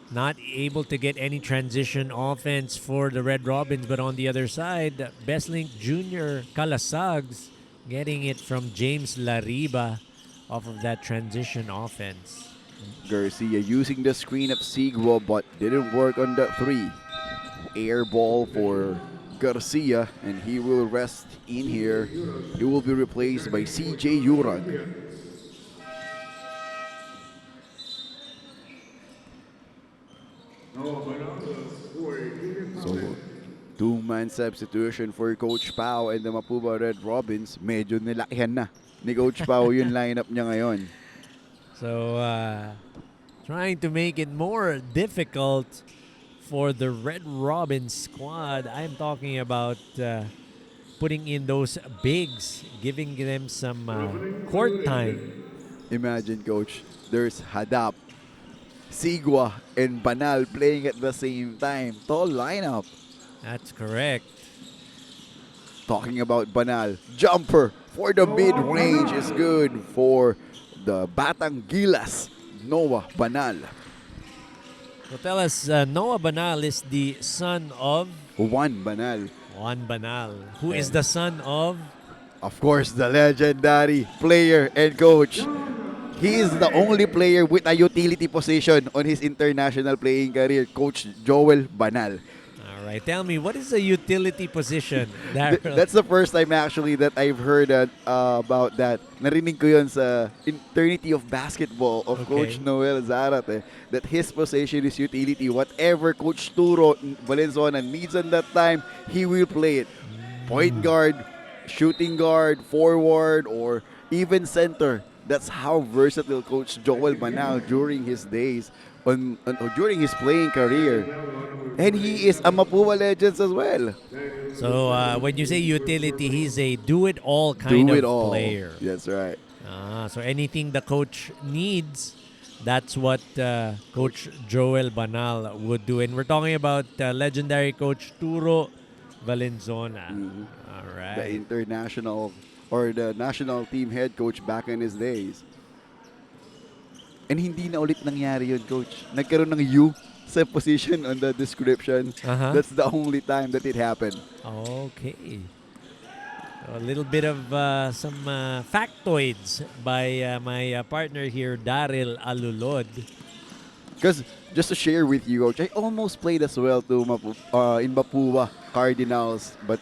Not able to get any transition offense for the Red Robins, but on the other side, Bestlink Jr. Calasags getting it from James Lariba off of that transition offense. Garcia using the screen of Sigua but didn't work on that three. Air ball for Garcia, and he will rest in here. He will be replaced by CJ Urag. So, two-man substitution for Coach Pao and the Mapua Red Robins. Medyo nilakihan na ni Coach Pao yung lineup niya ngayon. So, trying to make it more difficult for the Red Robin squad. I'm talking about putting in those bigs, giving them some court time. Imagine, Coach, there's Hadap, Sigua, and Banal playing at the same time. Tall lineup. That's correct. Talking about Banal, jumper for the mid-range is good for the Batang Gilas, Noah Banal. So tell us, Noah Banal is the son of Juan Banal. Juan Banal, who is the son of Of course, the legendary player and coach. He is the only player with a utility position on his international playing career, Coach Joel Banal. All right, tell me, what is a utility position? Daryl? That's the first time actually that I've heard about that. Narinig ko yun sa Eternity of Basketball of Coach Noel Zarate, that his position is utility. Whatever Coach Turo Valenzuela needs on that time, he will play it. Point guard, shooting guard, forward, or even center. That's how versatile Coach Joel Banal during his days, during his playing career. And he is a Mapua Legends as well. So when you say utility, he's a do-it-all kind of player. That's right. So anything the coach needs, that's what Coach Joel Banal would do. And we're talking about legendary Coach Turo Valenzuela. All right. The international or the national team head coach back in his days. And hindi na ulit nangyari yun, Coach. Nagkaroon ng U sa position on the description. That's the only time that it happened. Okay. So a little bit of some factoids by my partner here, Daryl Alulod. Because just to share with you, Coach, I almost played as well to in Mapua Cardinals, but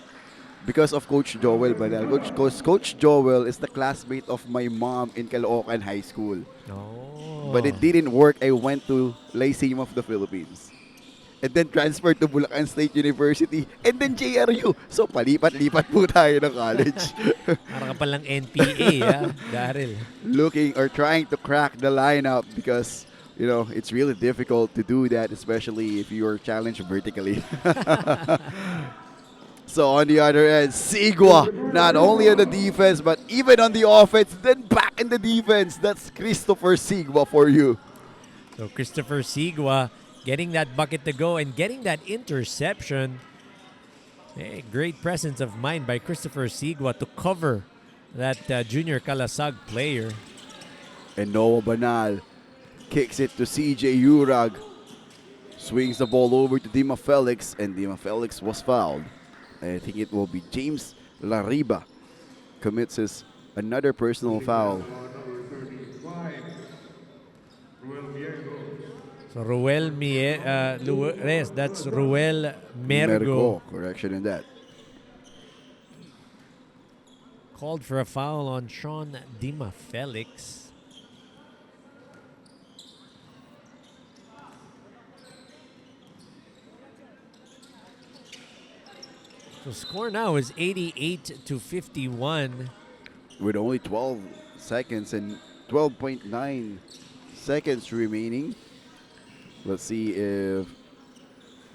because of Coach Joel Banal. Coach Joel is the classmate of my mom in Caloocan High School. Oh. But it didn't work. I went to Lyceum of the Philippines. And then transferred to Bulacan State University. And then JRU. So palipat-lipat po tayo ng college. Parang ka palang NPA, Daryl. Looking or trying to crack the lineup because, you know, it's really difficult to do that, especially if you're challenged vertically. So on the other end, Sigua, not only on the defense, but even on the offense, then back in the defense. That's Christopher Sigua for you. So Christopher Sigua getting that bucket to go and getting that interception. Hey, great presence of mind by Christopher Sigua to cover that junior Calasag player. And Noah Banal kicks it to CJ Urag. Swings the ball over to Dima Felix, and Dima Felix was fouled. I think it will be James Lariba commits his another personal foul. So Ruel that's Ruel Mergo. Correction in that. Called for a foul on Sean Dima Felix. So score now is 88-51. With only 12 seconds and 12.9 seconds remaining. Let's see if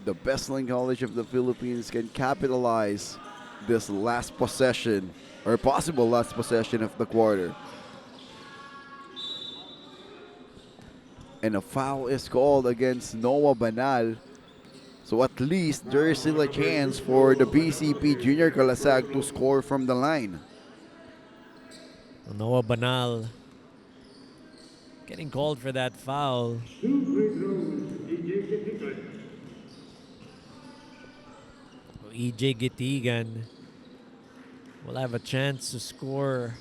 the Best-Ling College of the Philippines can capitalize this last possession or possible last possession of the quarter. And a foul is called against Noah Banal. So at least there is still a chance for the BCP Junior Calasag to score from the line. Noah Banal getting called for that foul. EJ Gitigan will have a chance to score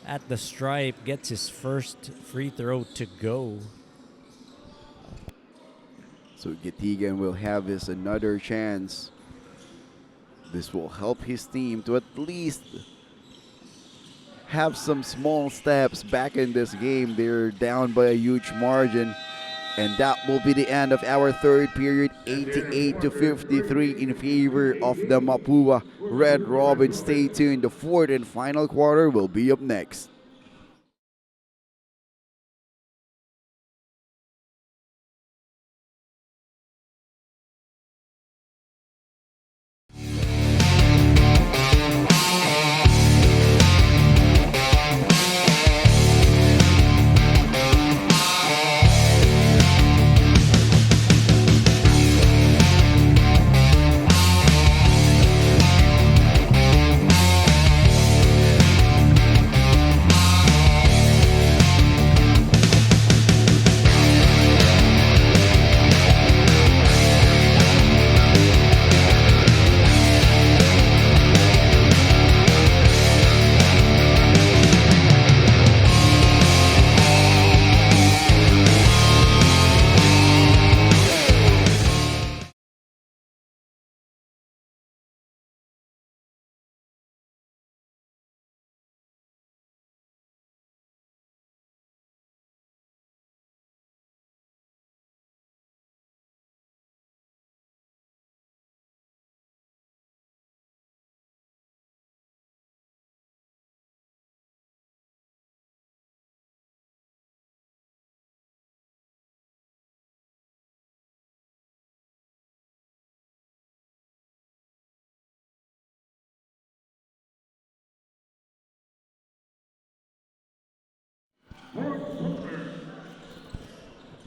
at the stripe, gets his first free throw to go. So Gitigan will have his another chance. This will help his team to at least have some small steps back in this game. They're down by a huge margin. And that will be the end of our third period, 88-53 in favor of the Mapua Red Robins. Stay tuned. The fourth and final quarter will be up next.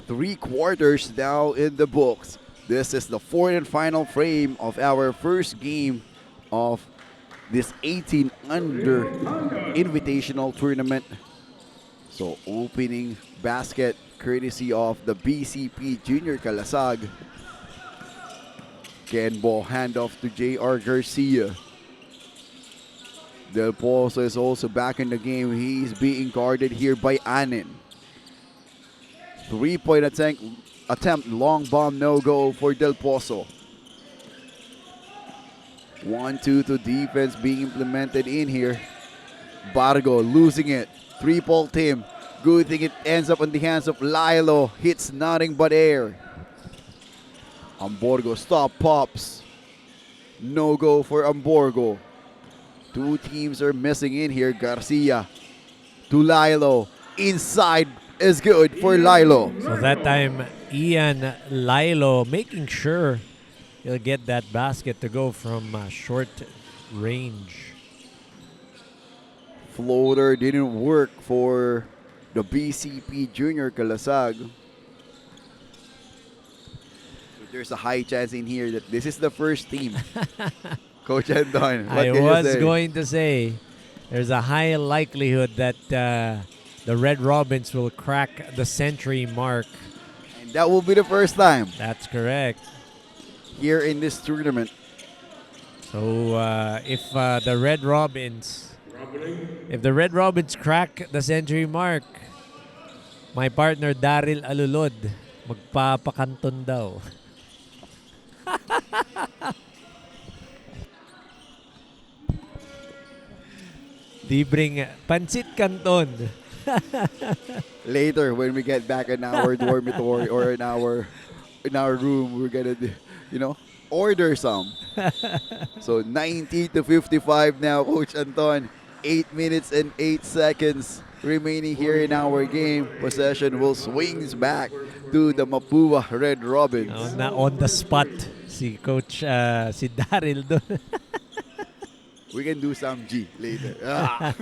Three quarters now in the books. This is the fourth and final frame of our first game of this 18 under invitational tournament. So opening basket courtesy of the BCP Junior Calasag. Again, ball handoff to J.R. Garcia. Del Pozo is also back in the game. He's being guarded here by Anin. Three-point attempt, long bomb, no go for Del Pozo. 1-2 to defense being implemented in here. Bargo losing it. Three-ball team. Good thing it ends up in the hands of Lilo. Hits nothing but air. Amborgo stop pops. No go for Amborgo. Two teams are missing in here. Garcia to Lilo. Inside is good for Lilo. So that time, Ian Lilo making sure he'll get that basket to go from short range. Floater didn't work for the BCP Junior Calasag. There's a high chance in here that this is the first team. Coach Anton, what I can was you say? going to say there's a high likelihood that the Red Robins will crack the century mark. And that will be the first time That's correct. here in this tournament. So if the Red Robins crack the century mark, my partner Daryl Alulod magpapakanton daw. Libreng Pansit Canton. Later, when we get back in our dormitory or in our room, we're gonna, order some. So 90-55 now, Coach Anton. 8 minutes and 8 seconds remaining here in our game. Possession will swings back to the Mapua Red Robins. Na on the spot si Coach si Daryl doon. We can do some G later. Ah.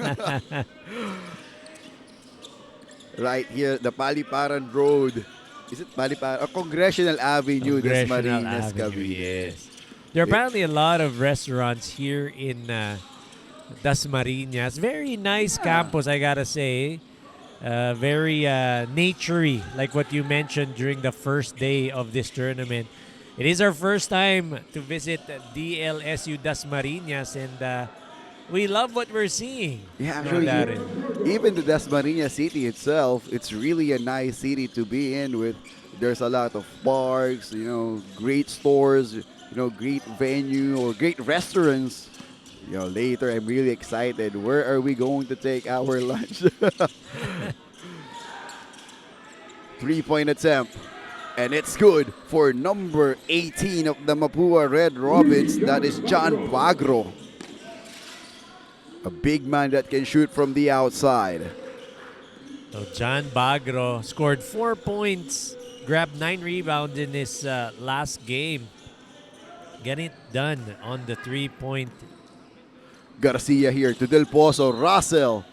Right here, the Paliparan Road. Is it Paliparan? Congressional Avenue, Congressional Dasmariñas, Avenue, Cavite. yes. There are apparently a lot of restaurants here in Dasmariñas. Very nice campus, I gotta say. Very naturey, like what you mentioned during the first day of this tournament. It is our first time to visit DLSU Dasmariñas, and we love what we're seeing. Yeah, No, actually, Daryl. even the Dasmariñas city itself, it's really a nice city to be in with. There's a lot of parks, great stores, great venue or great restaurants. Later I'm really excited. Where are we going to take our lunch? 3-point attempt. And it's good for number 18 of the Mapua Red Robins. That is John Bagro. A big man that can shoot from the outside. So John Bagro scored 4 points, grabbed 9 rebounds in his last game. Getting it done on the 3-point. Garcia here to Del Pozo. Russell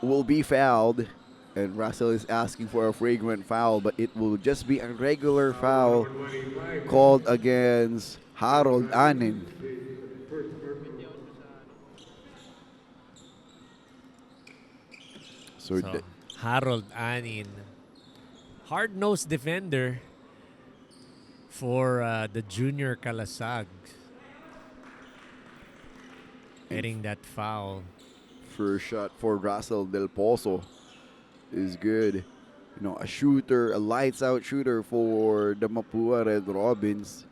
will be fouled. And Russell is asking for a flagrant foul, but it will just be a regular foul called against Harold Anin. So Harold Anin, hard-nosed defender for the junior Kalasag. Getting that foul. first shot for Russell Del Pozo is good. A shooter, a lights out shooter for the Mapua Red Robins.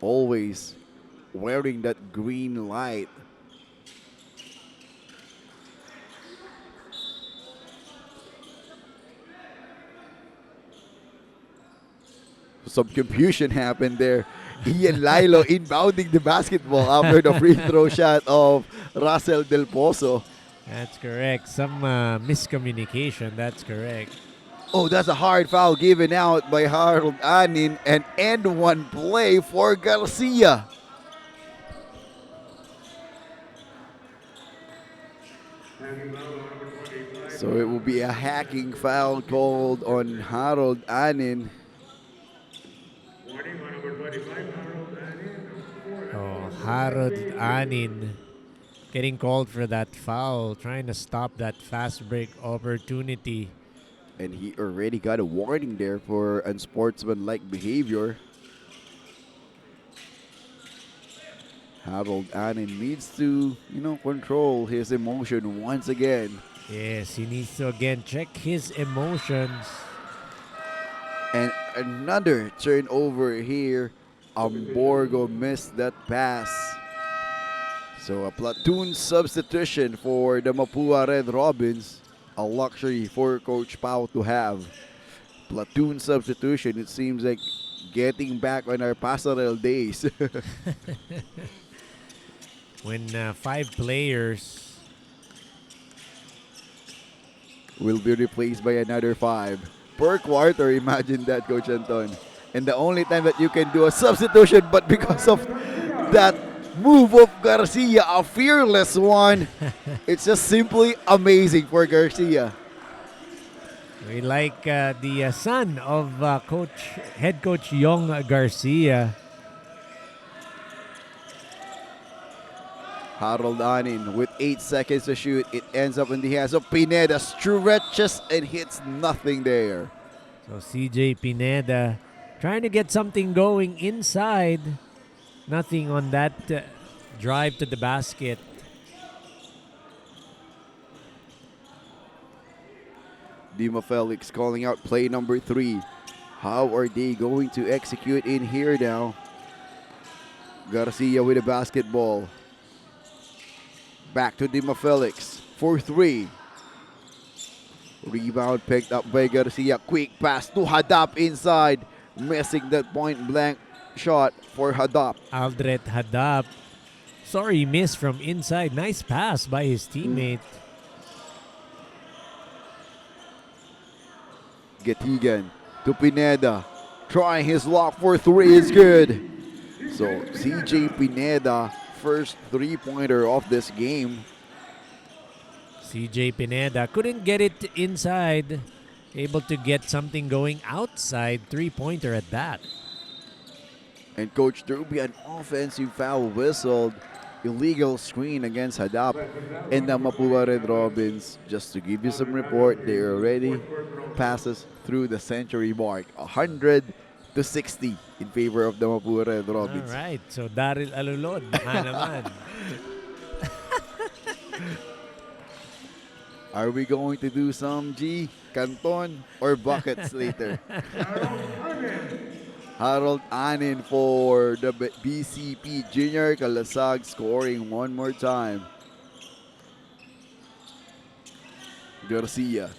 Always wearing that green light. Some confusion happened there. Ian Lilo inbounding the basketball after the free throw shot of Russell Del Pozo. That's correct. Some miscommunication. That's correct. Oh, that's a hard foul given out by Harold Anin. And end one play for Garcia. So it will be a hacking foul called on Harold Anin. Oh, Harold Anin getting called for that foul, trying to stop that fast break opportunity. And he already got a warning there for unsportsmanlike behavior. Harold Anin needs to, control his emotion once again. Yes, he needs to again check his emotions. And another turnover here. Amborgo missed that pass. So a platoon substitution for the Mapua Red Robins. A luxury for Coach Pau to have. Platoon substitution, it seems like getting back on our passerelle days. When 5 players will be replaced by another 5 per quarter. Imagine that, Coach Anton. And the only time that you can do a substitution, but because of that move of Garcia, a fearless one, it's just simply amazing for Garcia. we like the son of head coach Yong Garcia. Harold Anin with 8 seconds to shoot. It ends up in the hands of Pineda. Stretches and hits nothing there. So CJ Pineda trying to get something going inside. Nothing on that drive to the basket. Dima Felix calling out play number 3. How are they going to execute in here now? Garcia with a basketball. Back to Dima Felix for 3. Rebound picked up by Garcia. Quick pass to Hadap inside. Missing that point blank shot for Hadap. Aldret Hadap Sorry, miss from inside. Nice pass by his teammate. Getigan to Pineda. Trying his lock for three is good. So CJ Pineda, first three-pointer of this game. CJ Pineda couldn't get it inside. Able to get something going outside. Three-pointer at that. And Coach, there will be an offensive foul whistled. Illegal screen against Hadap and the Mapua Red Robins. Just to give you some report, they already passes through the century mark. 100 to 60 in favor of the Mapua Red Robins. All right. So Daryl Alulod, baka naman. Are we going to do some G, Canton, or buckets later? Harold Anin for the BCP Junior Kalasag scoring one more time. Garcia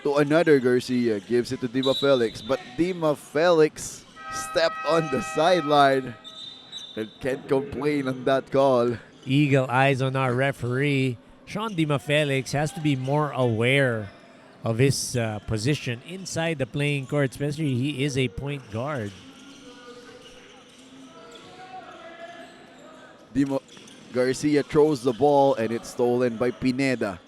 to another Garcia, gives it to Dima Felix, but Dima Felix stepped on the sideline and can't complain on that call. Eagle eyes on our referee. Sean Dima Felix has to be more aware of his position inside the playing court, especially he is a point guard. Dima Garcia throws the ball and it's stolen by Pineda.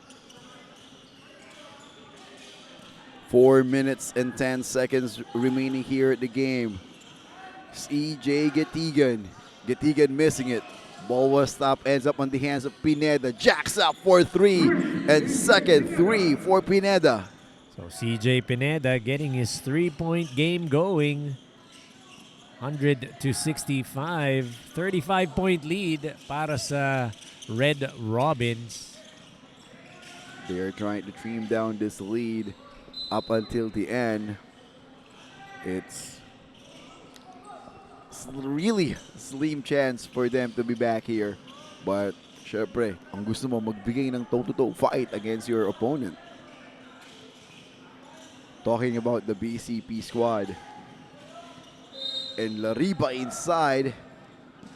4 minutes and 10 seconds remaining here at the game. CJ Getigan. Getigan missing it. Ball was stopped, ends up on the hands of Pineda. Jacks up for three. And second three for Pineda. So CJ Pineda getting his three-point game going. 100 to 65. 35-point lead para sa Red Robins. They are trying to trim down this lead up until the end. It's really slim chance for them to be back here. But syempre, ang gusto mo magbigay ng toe-to-toe fight against your opponent. Talking about the BCP squad. And Lariba inside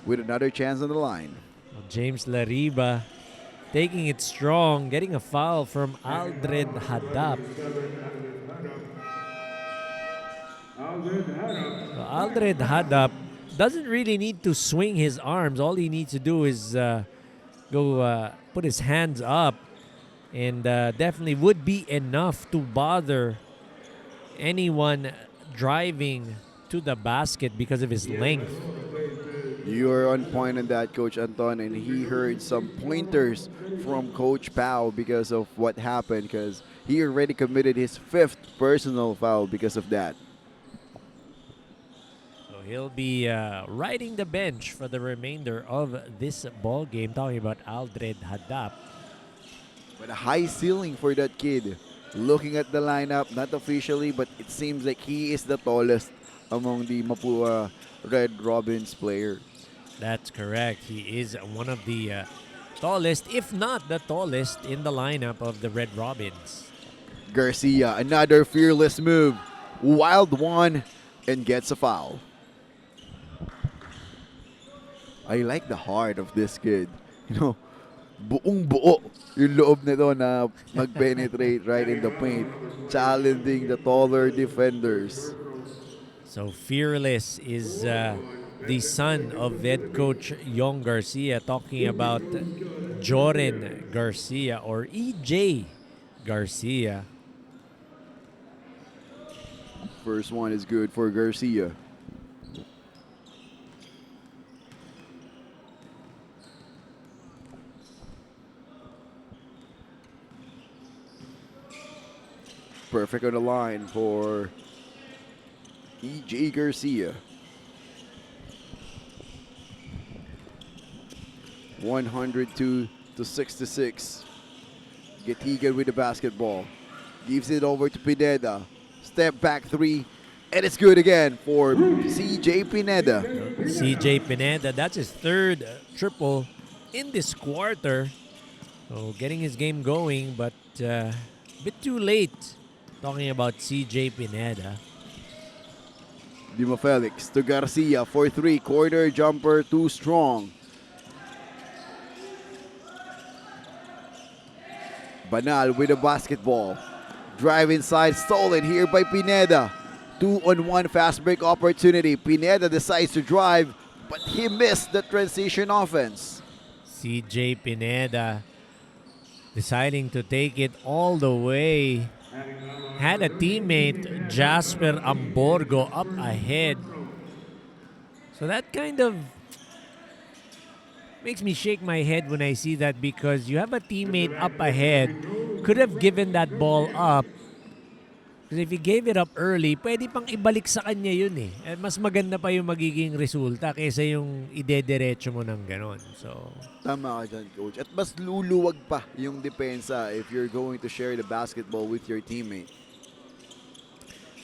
with another chance on the line. Well, James Lariba taking it strong, getting a foul from Aldred Hadap. Well, Aldred Hadap doesn't really need to swing his arms. All he needs to do is go put his hands up, and definitely would be enough to bother anyone driving to the basket because of his length. You're on point on that, Coach Anton, and he heard some pointers from Coach Pao because of what happened, because he already committed his 5th personal foul because of that. So he'll be riding the bench for the remainder of this ball game. Talking about Aldred Hadap. But a high ceiling for that kid. Looking at the lineup, not officially, but it seems like he is the tallest among the Mapua Red Robins players. That's correct. He is one of the tallest, if not the tallest, in the lineup of the Red Robins. Garcia, another fearless move. Wild one and gets a foul. I like the heart of this kid. You know, buong buo yung loob nito na mag-penetrate right in the paint, challenging the taller defenders. So fearless is the son of head coach Yong Garcia, talking about Joren Garcia or EJ Garcia. First one is good for Garcia. Perfect on the line for EJ Garcia. 102 to 66. Getigan with the basketball. Gives it over to Pineda. Step back three. And it's good again for CJ Pineda. CJ Pineda, that's his 3rd triple in this quarter. So getting his game going, but a bit too late. Talking about CJ Pineda. Dima Felix to Garcia for three. Corner jumper too strong. Banal with the basketball. Drive inside, stolen here by Pineda. 2-on-1 fast break opportunity. Pineda decides to drive, but he missed the transition offense. CJ Pineda deciding to take it all the way. Had a teammate, Jasper Amborgo, up ahead. So that kind of makes me shake my head when I see that, because you have a teammate up ahead, could have given that ball up. Because if he gave it up early, pwede pang ibalik sa kanya yun eh. Mas maganda pa yung magiging resulta kaysa yung idediretso mo ng ganon. So, Tama ka dyan, Coach. At mas luluwag pa yung depensa if you're going to share the basketball with your teammate.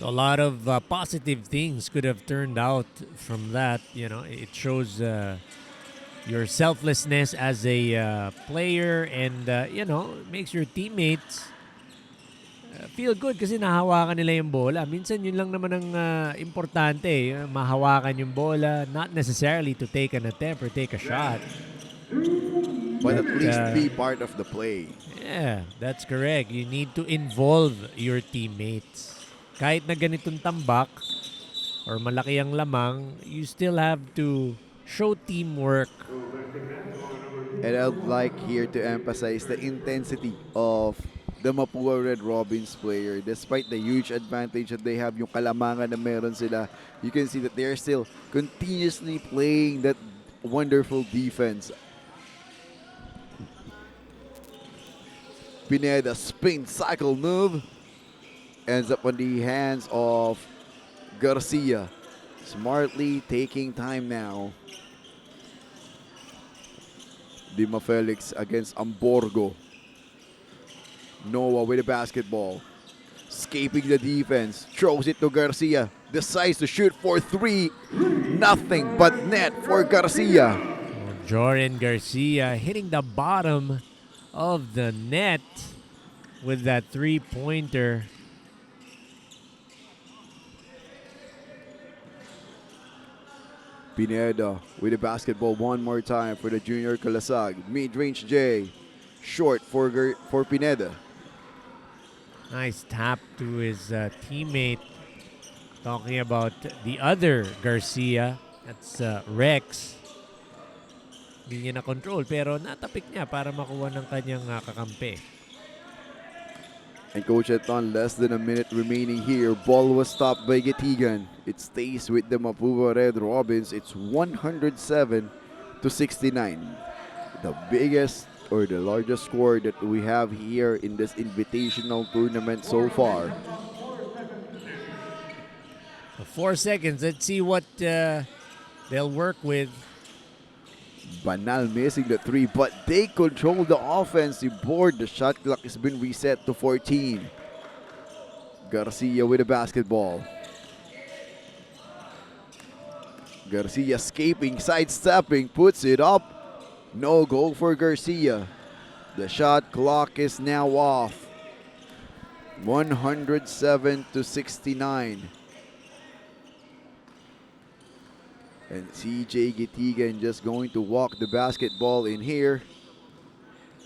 so a lot of positive things could have turned out from that. You know, it shows your selflessness as a player, and makes your teammates feel good kasi nahawakan nila yung bola. Minsan yun lang naman ang importante, mahawakan yung bola, not necessarily to take an attempt or take a shot. But at least be part of the play. Yeah, that's correct. You need to involve your teammates. Kahit na ganitong tambak or malaki ang lamang, you still have to show teamwork. And I'd like here to emphasize the intensity of the Mapua Red Robins player. Despite the huge advantage that they have, yung kalamangan na meron sila, you can see that they're still continuously playing that wonderful defense. Pineda spin cycle move. Ends up on the hands of Garcia. Smartly taking time now. Dima Felix against Amborgo. Noah with the basketball. Escaping the defense. Throws it to Garcia. Decides to shoot for three. Nothing but net for Garcia. Joran Garcia hitting the bottom of the net with that three-pointer. Pineda with the basketball one more time for the Junior Kalasag. Mid-range J. Short for Pineda. Nice tap to his teammate. Talking about the other Garcia. That's Rex. Hindi niya na-control pero natapik niya para makuha ng kanyang kakampi. And Coach Eton, less than a minute remaining here. Ball was stopped by Getigan. It stays with the Mapua Red Robins. It's 107-69. The biggest or the largest score that we have here in this invitational tournament so far. So 4 seconds. Let's see what they'll work with. Banal missing the three, but they control the offensive board. The shot clock has been reset to 14. Garcia with the basketball. Garcia escaping, sidestepping, puts it up. No goal for Garcia. The shot clock is now off. 107-69. And CJ Gitigan just going to walk the basketball in here.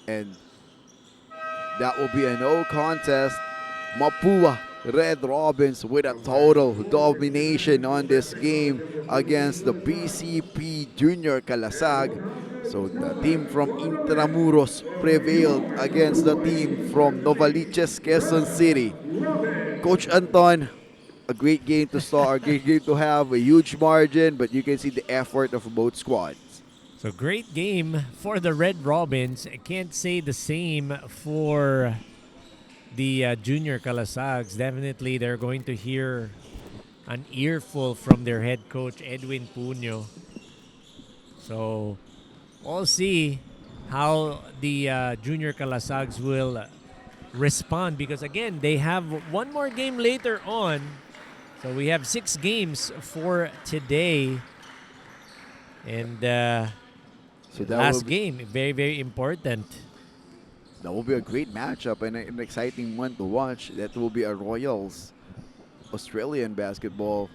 And that will be a no contest. Mapua Red Robins with a total domination on this game against the BCP Junior Kalasag. So the team from Intramuros prevailed against the team from Novaliches, Quezon City. Coach Anton, a great game to start, a great game to have, a huge margin, but you can see the effort of both squads. So great game for the Red Robins. I can't say the same for the Junior Kalasags. Definitely they're going to hear an earful from their head coach, Edwin Puño. So we'll see how the Junior Kalasags will respond, because again, they have one more game later on. So we have 6 games for today. And So that last will game, very, very important. That will be a great matchup and an exciting one to watch. That will be a Royals Australian basketball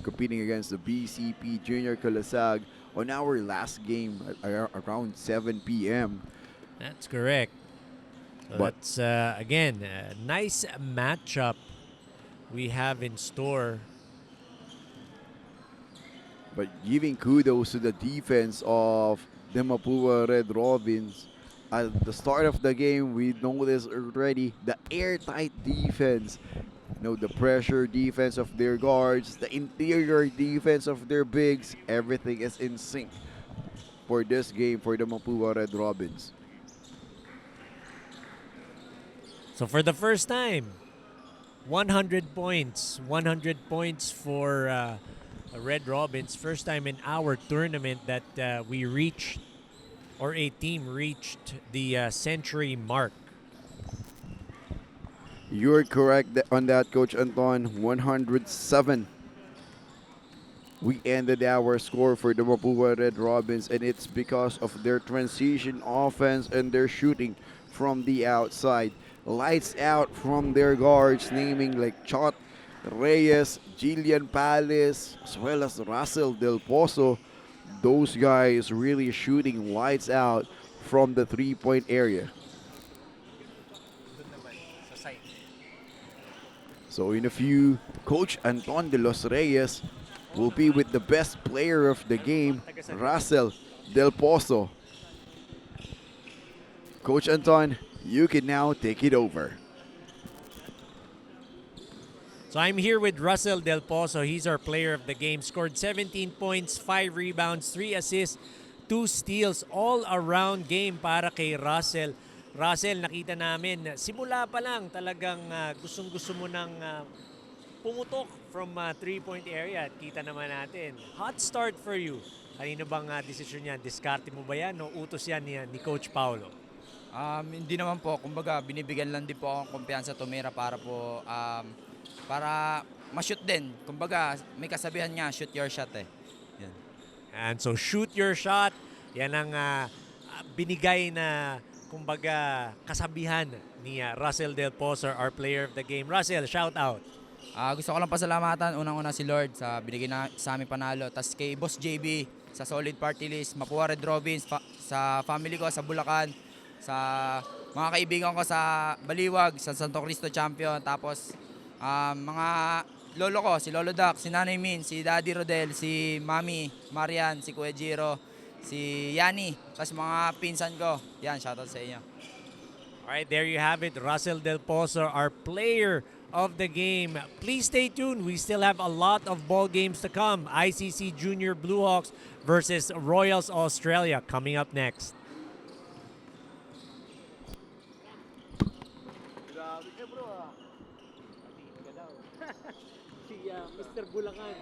competing against the BCP Junior Kalasag on our last game at around 7 p.m. That's correct. So But that's, again, a nice matchup we have in store. but giving kudos to the defense of the Mapua Red Robins. At the start of the game, we noticed already the airtight defense. The pressure defense of their guards, the interior defense of their bigs, everything is in sync for this game for the Mapua Red Robins. So for the first time, 100 points. 100 points for Red Robins. First time in our tournament that we reached, or a team reached the century mark. You're correct on that, Coach Anton. 107. We ended our score for the Mapua Red Robins, and it's because of their transition offense and their shooting from the outside. Lights out from their guards, naming like Chot Reyes, Jillian Palace, as well as Russell Del Pozo. Those guys really shooting lights out from the three-point area. So in a few, Coach Anton de los Reyes will be with the best player of the game, Russell Del Pozo. Coach Anton, you can now take it over. So I'm here with Russell Del Pozo. He's our player of the game. Scored 17 points, 5 rebounds, 3 assists, 2 steals. All around game para kay Russell. Russell, nakita namin, simula pa lang talagang gustong-gusto mo ng pumutok from 3-point area. At kita naman natin, hot start for you. Kanino bang desisyon yan? Diskarte mo ba yan o utos yan ni Coach Paulo? Hindi naman po, kumbaga binibigyan lang din po akong kumpiyansa tumira para po para ma-shoot din. Kumbaga may kasabihan nga, shoot your shot eh. Yan. And so shoot your shot. Yan ang binigay na kumbaga kasabihan ni Russell Del Pozo, our player of the game. Russell, shout out. Gusto ko lang pasalamatan unang-una si Lord sa binigay na sa aming panalo. Tapos kay Boss JB sa solid party list, Mapua Red Robins, sa family ko sa Bulacan, sa mga kaibigan ko sa Baliwag, sa Santo Cristo Champion, tapos mga lolo ko, si Lolo Dak, si Nanay Min, si Daddy Rodel, si Mami Marian, si Kuya Jiro, si Yani, tapos mga pinsan ko. Yan, shoutout sa inyo. Alright, there you have it. Russell Del Pozo, our player of the game. Please stay tuned. We still have a lot of ball games to come. ICC Junior Blue Hawks versus Royals Australia coming up next. Si Mr. Bulacan.